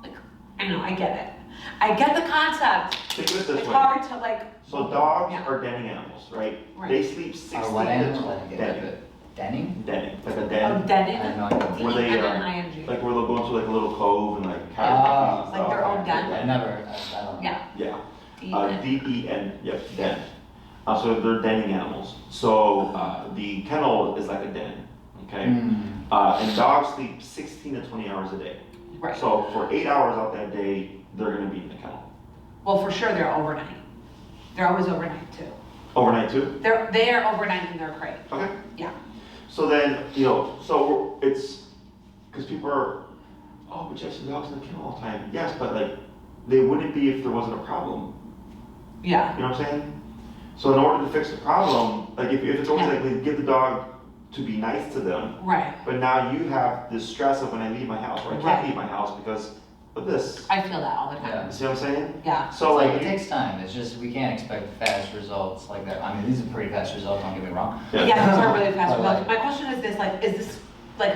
Like, I know, I get it. I get the concept. Think of it It's this way. hard to like, So dogs Yeah. are denning animals, right? Right. They sleep 16 Or what animal? to I didn't get denning. it. Denning? Denning, like a oh, den. I have denning, no idea. Where they, D-E-N-N-I-N-G. Like where they'll go into like a little cove and like carry Ah, and Like stuff. their own den? I don't know. Yeah. Yeah. D-E-N. D-E-N, yep, den. So they're denning animals. So the kennel is like a den, okay? Mm. And dogs sleep 16 to 20 hours a day. Right. So for 8 hours out that day, they're gonna be in the kennel. Well, for sure, they're overnight. They're always overnight too. Overnight too? They are overnight in their crate. Okay. Yeah. So then, it's, because people are, oh, but Jesse, the dog's in the kennel all the time. Yes, but like, they wouldn't be if there wasn't a problem. Yeah. You know what I'm saying? So in order to fix the problem, like if it's always like, we give the dog to be nice to them, Right. but now you have this stress of when I leave my house, or I can't Right. leave my house because of this. I feel that all the time. You see what I'm saying? Yeah. So Like, like, it takes time, it's just, we can't expect fast results like that. I mean, these are pretty fast results, don't get me wrong. Yeah, those are really fast But, results. My question is this, like,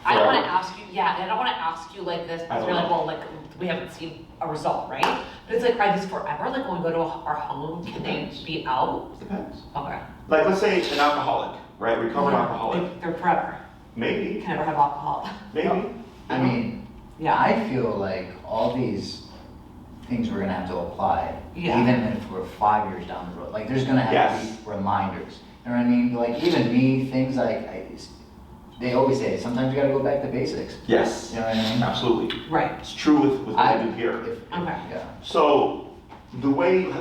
I don't wanna ask you, yeah, I don't wanna ask you like this, I because don't you're like, know. well, like, we haven't seen a result, right? But it's like, are these forever? Like, when we go to our home, can they be out? depends. Okay. Like let's say an alcoholic, right? Recovered alcoholic. They're forever. Maybe, You can never have alcohol. maybe. I mean, Yeah. I feel like all these things we're gonna have to apply, Yeah. even if we're 5 years down the road. Like, there's gonna have Yes. to be reminders. You know what I mean? Like, even me, things like, they always say, sometimes you gotta go back to basics. Yes, You know what I mean? absolutely. Right. It's true with what I do here. Okay. Yeah. So the way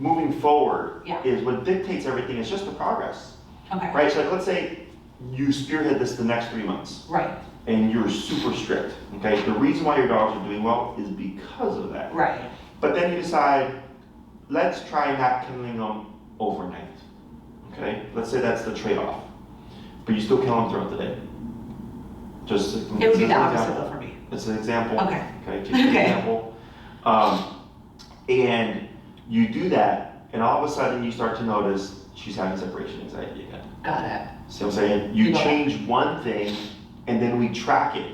moving forward Yeah. is what dictates everything is just the progress, Okay. right? So like, let's say you spearhead this the next 3 months Right. and you're super strict, okay? The reason why your dogs are doing well is because of that. Right. But then you decide, let's try not killing them overnight, okay? Let's say that's the trade-off, but you still kill them throughout the day. Just It would be it's the an opposite example. though for me. It's an example. Okay. Okay, just an Okay. example. And you do that, and all of a sudden you start to notice she's having separation anxiety again. Got it. See what I'm saying? You Got it. change one thing, and then we track it.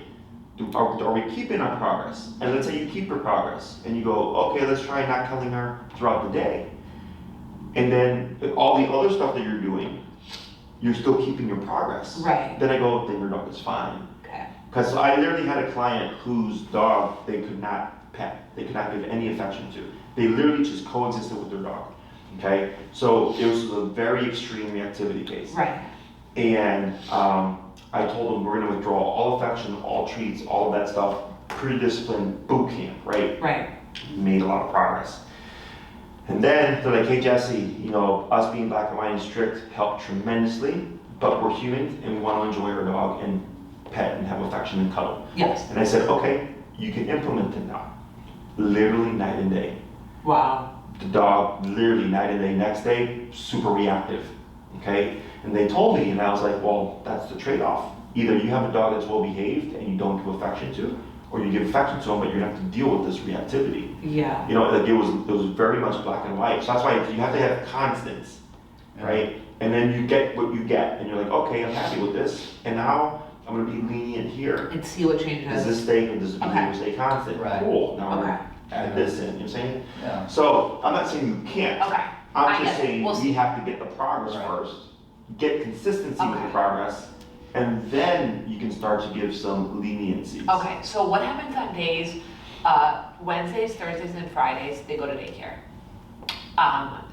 Are we keeping our progress? And let's say you keep your progress, and you go, okay, let's try not killing her throughout the day. And then all the other stuff that you're doing, you're still keeping your progress. Right. Then I go, then your dog is fine. Okay. Because I literally had a client whose dog they could not pet, they could not give any affection to. They literally just coexisted with their dog. Okay, so it was a very extreme reactivity case. Right. And I told them we're going to withdraw all affection, all treats, all of that stuff, pretty disciplined boot camp, right? Right. Made a lot of progress. And then they're like, hey Jesse, us being black and white and strict helped tremendously, but we're human and we want to enjoy our dog and pet and have affection and cuddle. Yes. And I said, okay, you can implement it now. Literally night and day. Wow. The dog, literally night and day, next day, super reactive, okay? And they told me, and I was like, well, that's the trade-off. Either you have a dog that's well-behaved and you don't give affection to, or you give affection to him, but you're gonna have to deal with this reactivity. Yeah. Like it was very much black and white. So that's why you have to have constants, right? And then you get what you get, and you're like, okay, I'm happy with this, and now I'm gonna be lenient here. And see what Does changes. this stay, or does the Okay. behavior stay constant? Right. Cool, now we're Okay. adding this in, you know what I'm saying? Yeah. So, I'm not saying you can't. Okay. I I'm just get it. saying We'll we see. have to get the progress Right. first, get consistency with the Okay. progress, and then you can start to give some leniency. Okay, so what happens on days, Wednesdays, Thursdays, and Fridays, they go to daycare.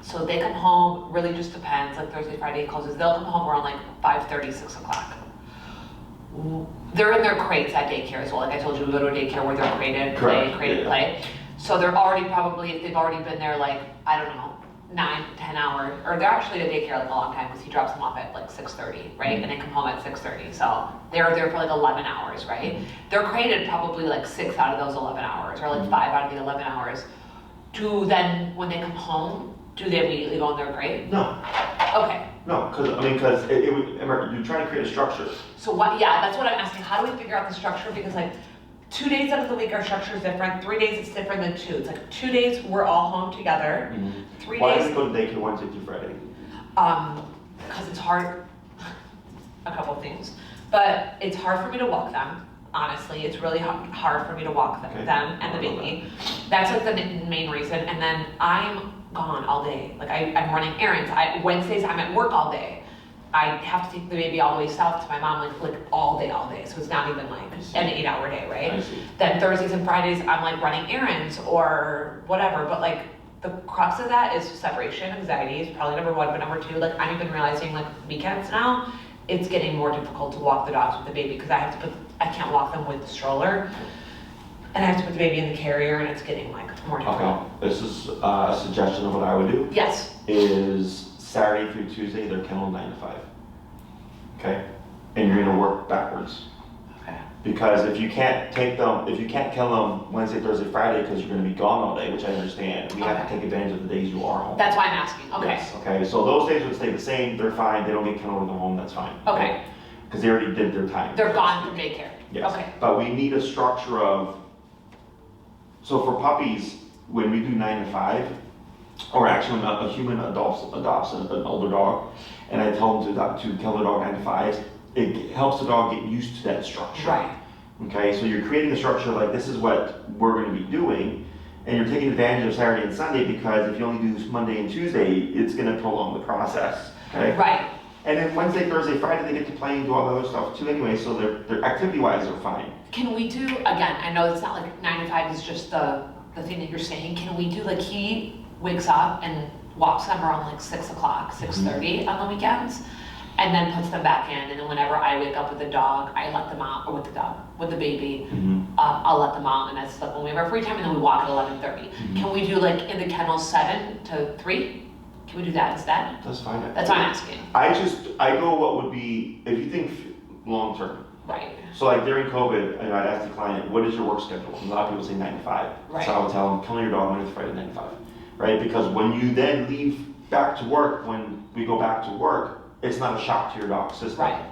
So they come home, really just depends, like Thursday, Friday closes, they'll come home around like 5:30, 6 o'clock. They're in their crates at daycare as well, like I told you, we go to a daycare where they're crated, Correct, crated, yeah. play. So they're already probably, if they've already been there like, I don't know, 9, 10 hours, or they're actually at daycare like a long time, because he drops them off at like 6:30, right? And they come home at 6:30, so they're there for like 11 hours, right? They're crated probably like 6 out of those 11 hours, or like 5 out of the 11 hours. Then, when they come home, do they immediately go in their crate? No, Okay, because remember, you're trying to create a structure. so what, yeah, that's what I'm asking, how do we figure out the structure? Because like, 2 days out of the week, our structure is different, 3 days it's different than 2. It's like 2 days, we're all home together. 3 Why do days, we go to daycare Wednesday through Friday? because it's hard, a couple of things, but it's hard for me to walk them. Honestly, it's really hard for me to walk them, Okay. them and the baby. That's like the main reason. And then I'm gone all day. Like I'm running errands. Wednesdays I'm at work all day. I have to take the baby all the way south to my mom like all day. So it's not even like an 8-hour day, right? I see. Then Thursdays and Fridays I'm like running errands or whatever. But like the crux of that is separation anxiety is probably number one, but number two, like I'm even realizing like weekends now, it's getting more difficult to walk the dogs with the baby because I can't walk them with the stroller. And I have to put the baby in the carrier and it's getting like more difficult. Okay, this is a suggestion of what I would do. Yes. Is Saturday through Tuesday, they're kenneled 9 to 5. Okay? And you're gonna work backwards. Okay. Because if you can't kennel them Wednesday, Thursday, Friday, because you're gonna be gone all day, which I understand, we have to Okay. take advantage of the days you are home. That's why I'm asking. Okay. Yes, okay, so those days would stay the same, they're fine, they don't get kenneled in the home, that's fine. Okay. Because they already did their time. They're gone from daycare. Yes. Okay. But we need a structure of, so for puppies, when we do 9 to 5, or actually when a human adopts an older dog, and I tell them to kill the dog 9 to 5, it helps the dog get used to that structure. Right. Okay, so you're creating a structure like this is what we're going to be doing, and you're taking advantage of Saturday and Sunday because if you only do Monday and Tuesday, it's going to prolong the process. Okay. Right. And then Wednesday, Thursday, Friday, they get to play and do all the other stuff too anyway, so their activity-wise are fine. Can we do, again, I know it's not like 9 to 5 is just the thing that you're saying. Can we do like he wakes up and walks them around like 6 o'clock, 6:30 on the weekends, and then puts them back in. And then whenever I wake up with the dog, I let them out, or with the dog, with the baby, I'll let them out, and that's like when we have our free time, and then we walk at 11:30. Can we do like in the kennel 7 to 3? Can we do that instead? That's fine. That's what I'm asking. I go what would be, if you think long term. Right. So like during COVID, I'd ask the client, what is your work schedule? And a lot of people say 9 to 5. Right. So I would tell them, kennel your dog Monday to Friday, 9 to 5. Right? Because when you then leave back to work, when we go back to work, it's not a shock to your dog system. Right.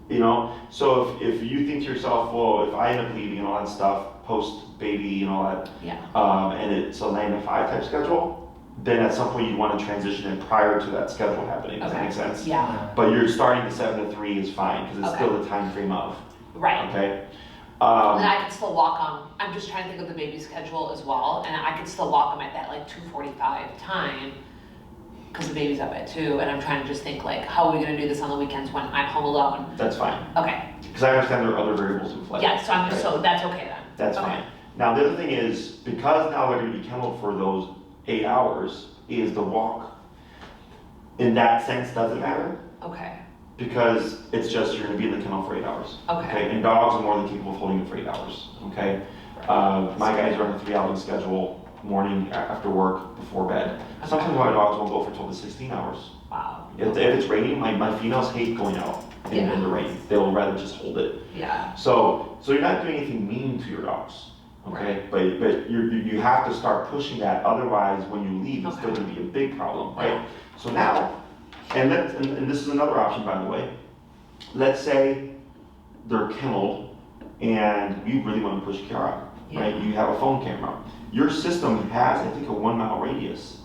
You know? So if you think to yourself, well, if I end up leaving and all that stuff, post baby and all that, Yeah. and it's a 9 to 5 type schedule, then at some point you want to transition in prior to that schedule happening. Does that make sense? Yeah. But you're starting the 7 to 3 is fine because it's Okay. still the time frame of. Right. Okay. And then I can still walk on. I'm just trying to think of the baby schedule as well, and I can still walk them at that like 2:45 time because the baby's up at 2, and I'm trying to just think like, how are we gonna do this on the weekends when I'm home alone? That's fine. Okay. Because I understand there are other variables in play. Yeah. So I'm just Right. so that's okay then. That's okay. fine. Now the other thing is because now they're going to be kenneled for those 8 hours, is the walk in that sense doesn't matter Okay. because it's just you're going to be in the kennel for 8 hours. Okay. And dogs are more than capable of holding it for 8 hours. Okay. My guys are on a 3-hour schedule, morning after work, before bed. Sometimes my dogs won't go for 12 to 16 hours. Wow. If it's raining, my females hate going out in the rain. They'll rather just hold it. Yeah. So you're not doing anything mean to your dogs, okay? But you have to start pushing that. Otherwise, when you leave, it's still Okay. going to be a big problem, right? So now, and this is another option, by the way. Let's say they're kenneled, and you really want to push Chiara, right? You have a phone camera. Your system has, I think, a 1-mile radius,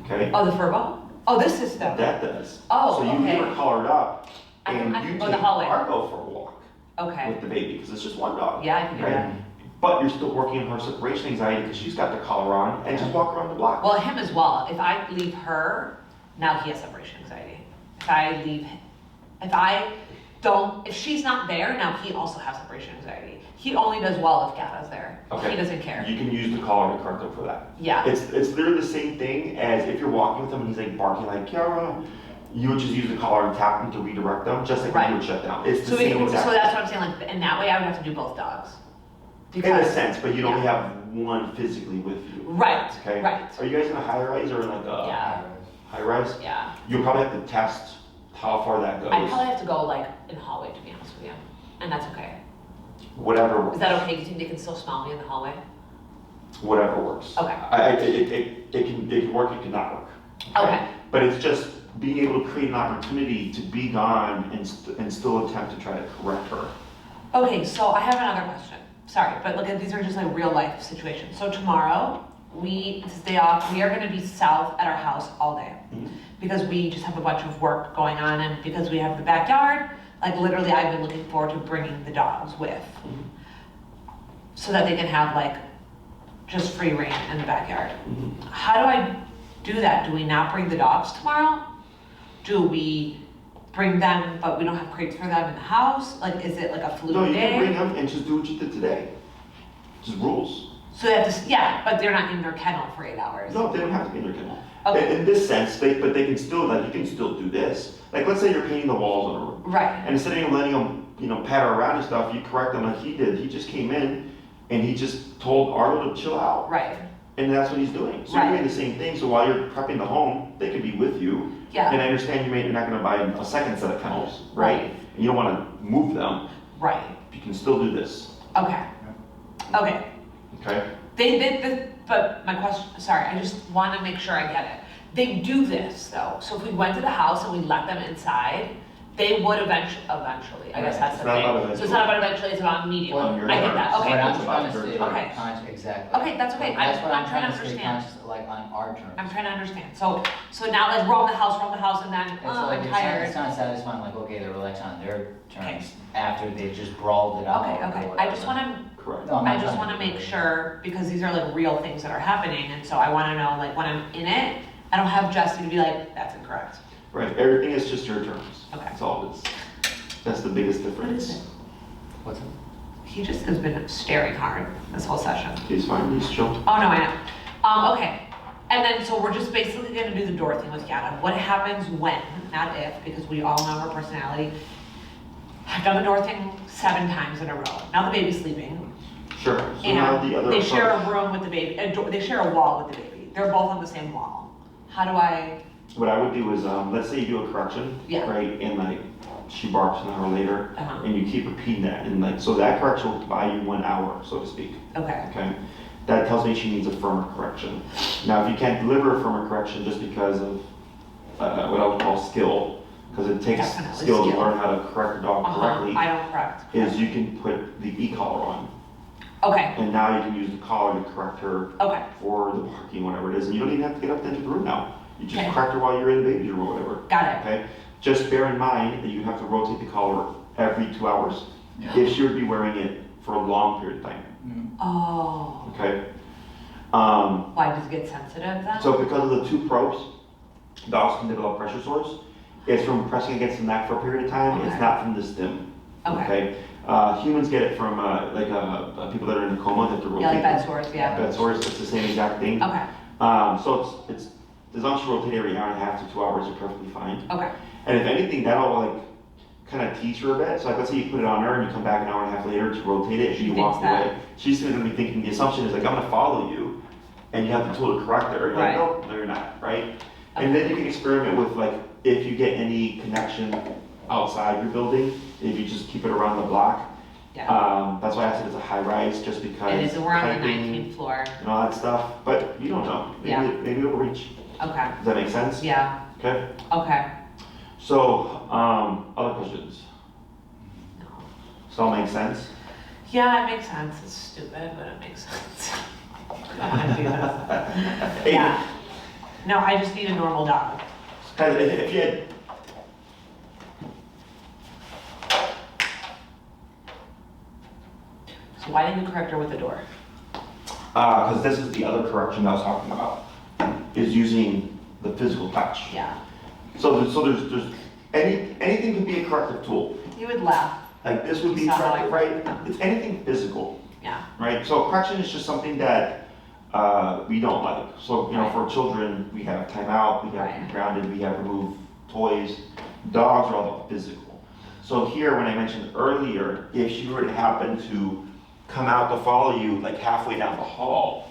okay? Oh, the furbo? Oh, this system. That does. Oh, So you okay. get her collared up, I and can you go take the hallway. Margot for a walk Okay. with the baby, because it's just one dog. Yeah, I can do right? that. But you're still working on her separation anxiety because she's got the collar on, and just walk around the block. Well, him as well. If I leave her, now he has separation anxiety. If she's not there, now he also has separation anxiety. He only does well if Gata's there. Okay. He doesn't care. You can use the collar to correct them for that. Yeah. It's literally the same thing as if you're walking with him and he's like barking like Chiara. You would just use the collar and tap him to redirect them, just like you would shut down. It's the same exact. So that's what I'm saying. Like in that way, I would have to do both dogs. In a sense, but you'd only have one physically with you. Right. Okay. Right. Are you guys in a high rise or in like a Yeah. high rise? Yeah. You'll probably have to test how far that goes. I'd probably have to go like in the hallway, to be honest with you, and that's okay. Whatever. Is that okay? Do you think they can still smell me in the hallway? Whatever works. Okay. It can work, it cannot work. Okay. But it's just being able to create an opportunity to be gone and still attempt to try to correct her. Okay, so I have another question. Sorry, but look, these are just like real life situations. So tomorrow, it's day off. We are going to be south at our house all day because we just have a bunch of work going on and because we have the backyard, like literally I've been looking forward to bringing the dogs with. So that they can have like just free reign in the backyard. How do I do that? Do we not bring the dogs tomorrow? Do we bring them, but we don't have crates for them in the house? Like, is it like a fluid No, you day? can bring them and just do what you did today. Just rules. So they have to, yeah, but they're not in their kennel for 8 hours. No, they don't have to be in their kennel. Okay. In this sense, but they can still, like, you can still do this. Like, let's say you're painting the walls in a room. Right. And instead of letting them, patter around and stuff, you correct them like he did. He just came in and he just told Arlo to chill out. Right. And that's what he's doing. So Right. you're doing the same thing. So while you're prepping the home, they can be with you. Yeah. And I understand you're not going to buy a second set of kennels, right? Right. And you don't want to move them. Right. You can still do this. Okay. Okay. Okay? But my question, sorry, I just want to make sure I get it. They do this though. So if we went to the house and we let them inside, they would eventually, I guess that's the It's not about thing. So it's not about eventually, it's about immediately. Well, you're I get not. that, So okay. What I'm It's trying about to your stay terms. Okay. conscious, exactly. Okay, that's okay. That's what I'm I'm trying to trying to stay understand. conscious, like on our terms. I'm trying to understand. So now like roam the house, and then, It's like, I'm it's tired. not satisfying, like, okay, they're relaxing on their terms after they just brawled it out. Okay, or I just whatever. want to Correct. No, I'm I not just trying want to to make do it. sure, because these are like real things that are happening, and so I want to know, like, when I'm in it, I don't have Jesse to be like, that's incorrect. Right. Everything is just your terms. Okay. That's all it is. That's the biggest What difference. is it? What's it? He just has been staring hard this whole session. He's fine. He's chill. Oh, no, I know. Okay. And then, so we're just basically going to do the door thing with Chiara. What happens when, not if, because we all know her personality. I've done the door thing 7 times in a row. Now the baby's sleeping. Sure. So now the And other they share approach- a room with the baby, they share a wall with the baby. They're both on the same wall. How do I, What I would do is, let's say you do a correction, Yeah. right, and like she barks an hour later, Uh-huh. and you keep repeating that, and like so that correction will buy you 1 hour, so to speak. okay, Okay, that tells me she needs a firmer correction. Now, if you can't deliver a firmer correction just because of what I would call skill, because it takes Definitely skill to skill. learn how to correct a dog correctly, I don't correct. is you can put the e-collar on, Okay, and now you can use the collar to correct her okay, for the barking, whatever it is, and you don't even have to get up into the room now. You just Okay. correct her while you're in the baby's room or whatever. got it. Okay, just bear in mind that you have to rotate the collar every 2 hours Yeah. if she would be wearing it for a long period of time. Oh, Okay. why does it get sensitive then? So because of the 2 probes, dogs can develop pressure sores. It's from pressing against the neck for a period of time. It's Okay. not from the stim. Okay, Humans get it from people that are in a coma that have to rotate. yeah, like bed them. sores, yeah. Bed sores. It's the same exact thing. Okay, So it's as long as you rotate every hour and a half to 2 hours, you're perfectly fine. okay, And if anything, that'll like kind of teach her a bit. So like, let's say you put it on her and you come back an hour and a half later to rotate it, and She you thinks walk that. away. She's going to be thinking the assumption is like, I'm going to follow you, and you have the tool to correct her. You're Right. like, no, you're not, right? And then you can experiment with like, if you get any connection outside your building, if you just keep it around the block. yeah. That's why I said it's a high rise, just because It is, we're on the piping 19th floor. and all that stuff. But you don't know. Maybe, Yeah. maybe it'll reach. Okay, Does that make sense? yeah, Okay. okay. So, other questions? No. Does it all make sense? Yeah, it makes sense. It's stupid, but it makes sense. I wanna do this. Hey, Yeah. No, I just need a normal dog. Guys, if you had, So why didn't you correct her with the door? because this is the other correction I was talking about, is using the physical touch. Yeah. So there's anything can be a corrective tool. You would laugh. Like this would be You saw how I corrective, right? It's anything physical, Yeah. right? So correction is just something that we don't like. So Right. for children, we have timeout, we have Right. grounded, we have remove toys. Dogs are all about physical. So here, when I mentioned earlier, if she were to happen to come out to follow you like halfway down the hall,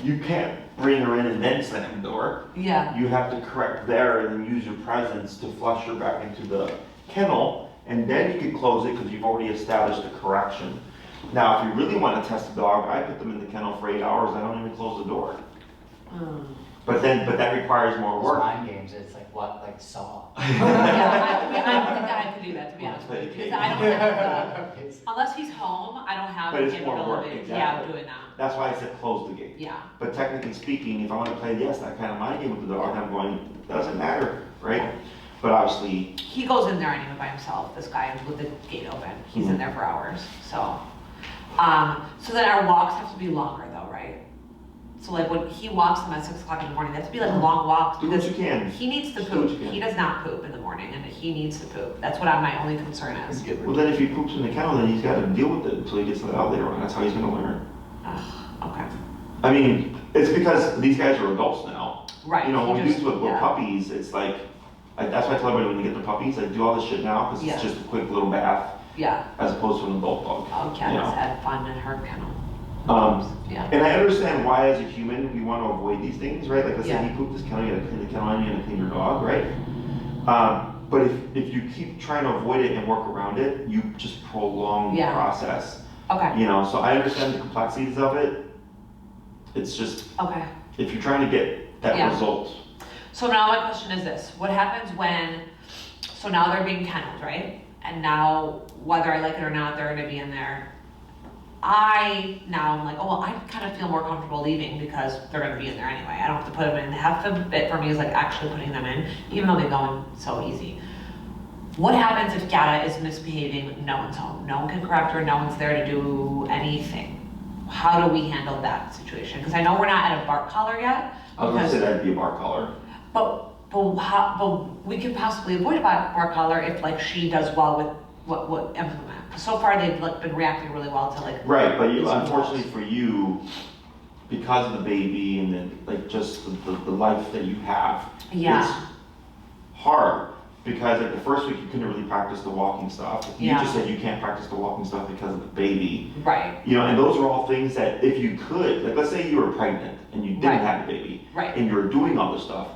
you can't bring her in and then slam the door. Yeah. You have to correct there and then use your presence to flush her back into the kennel, and then you can close it because you've already established the correction. Now, if you really want to test the dog, I put them in the kennel for 8 hours. I don't even close the door. Mm. But that requires more Those work. mind games, it's like what, like Saw. Yeah, I don't think I could do that, to be honest with you, because I don't have the, unless he's home, I don't have But the it's more work, capability, yeah, exactly. of doing that. That's why I said close the gate. Yeah, But technically speaking, if I want to play, yes, that kind of mind game with the dog, I'm going, doesn't matter. right? But obviously, He goes in there anyway by himself, this guy with the gate open. He's in there for hours, so. So then our walks have to be longer though, right? So like when he walks them at 6 o'clock in the morning, they have to be like long walks do what because you can. he needs to Just do what poop. you can. He does not poop in the morning and he needs to poop. That's what my only concern is. Well, then if he poops in the kennel, then he's got to deal with it until he gets let out later on. That's how he's going to learn. Okay. I mean, it's because these guys are adults now. Right. You know, he when we just- used to with yeah. puppies, it's like, that's why I tell everybody when they get the puppies, like do all this shit now because Yeah. it's just a quick little bath Yeah. as opposed to an adult dog. Oh, you Kat know? has had fun in her kennel. Yeah. And I understand why as a human we want to avoid these things, right? Like let's say Yeah. he pooped his kennel, you gotta clean the kennel and you gotta clean your dog, right? But if you keep trying to avoid it and work around it, you just prolong the Yeah. process. Okay. You know, so I understand the complexities of it. It's just, Okay. if you're trying to get that Yeah. result. So now my question is this: what happens when? So now they're being kenneled, right? And now, whether I like it or not, they're going to be in there. I'm like, oh well, I kind of feel more comfortable leaving because they're going to be in there anyway. I don't have to put them in. Half the bit for me is like actually putting them in, even though they go in so easy. What happens if Chiara is misbehaving? No one's home. No one can correct her. No one's there to do anything. How do we handle that situation? Because I know we're not at a bark collar yet. I was gonna because- say that'd be a bark collar. But we could possibly avoid a bark collar if like she does well with what implement. So far they've like been reacting really well to like. Right, but you, these unfortunately laws. for you, because of the baby and then like just the life that you have, Yeah. it's hard. Because like the first week you couldn't really practice the walking stuff. You Yeah. just said you can't practice the walking stuff because of the baby. Right. You know, and those are all things that if you could, like let's say you were pregnant and you didn't Right. have a baby, Right. and you're doing all this stuff,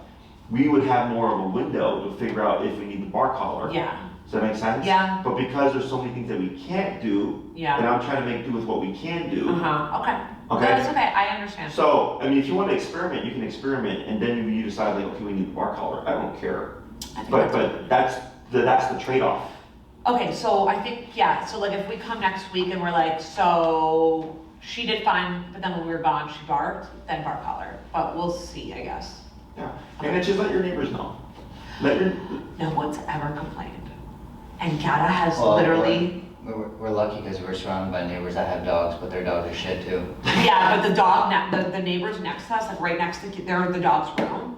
we would have more of a window to figure out if we need the bark collar. Yeah. Does that make sense? Yeah. But because there's so many things that we can't do, Yeah. and I'm trying to make do with what we can do. Okay. Okay. That's okay. I understand. So, I mean, if you want to experiment, you can experiment, and then you decide like, okay, we need the bark collar. I don't care. I think But that's the trade-off. Okay, so I think, yeah, so like if we come next week and we're like, so she did fine, but then when we were gone, she barked, then bark collar. But we'll see, I guess. Yeah. And it's just let your neighbors know. Let your No one's ever complained. And Chiara has Well, literally, We're lucky because we're surrounded by neighbors that have dogs, but their dogs are shit too. yeah, but the dog, the neighbors next to us, like right next to, they're the dog's room.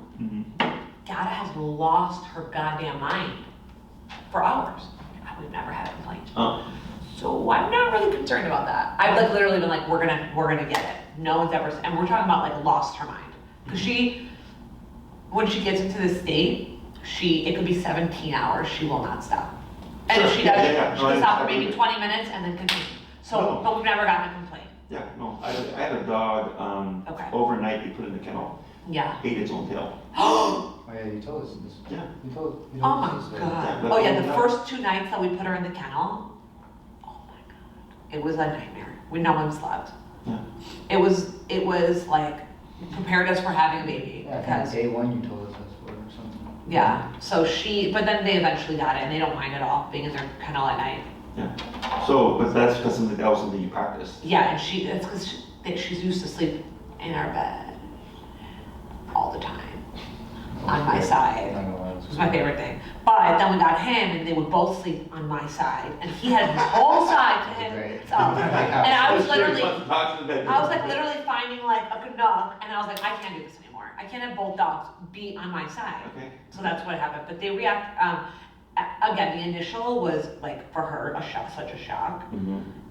Chiara has lost her goddamn mind for hours. We've never had a complaint. Oh. So I'm not really concerned about that. I've like literally been like, we're gonna get it. No one's ever, and we're talking about like lost her mind. Cause when she gets into this state, it could be 17 hours, she will not stop. And if Sure, she yeah, does, yeah, yeah. she No, can I stop for understand. maybe 20 minutes and then continue. So, No. but we've never gotten a complaint. Yeah, no. I had a dog, Okay. overnight you put in the kennel, Yeah. ate its own tail. Oh Oh yeah, you told us this. Yeah. You told my us this. god. Yeah, Oh yeah, the yeah. first 2 nights that we put her in the kennel, oh my god. It was a nightmare. No one slept. Yeah. It was like prepared us for having a baby Yeah, I because think day one you told us that's what or something. yeah. So but then they eventually got it and they don't mind at all being in their kennel at night. So, but that's because that was something you practiced. Yeah, and it's because she's used to sleep in our bed all the time on my side. I'm not gonna lie, It was my favorite thing. But then we got him and they would both sleep on my side and he had his whole side to himself. And I was literally literally finding like a nook and I was like, I can't do this anymore. I can't have both dogs be on my side. Okay. So that's what happened. But they react, again, the initial was like for her a shock, such a shock.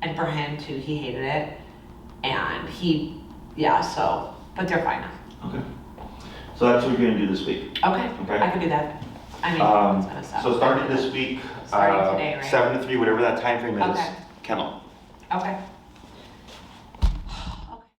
And for him too, he hated it. And but they're fine now. Okay. So that's what you're gonna do this week. Okay, Okay. I could do that. I mean, it's gonna suck. So starting this week, Starting today, right? 7 to 3, whatever that time frame is, Okay. kennel. Okay,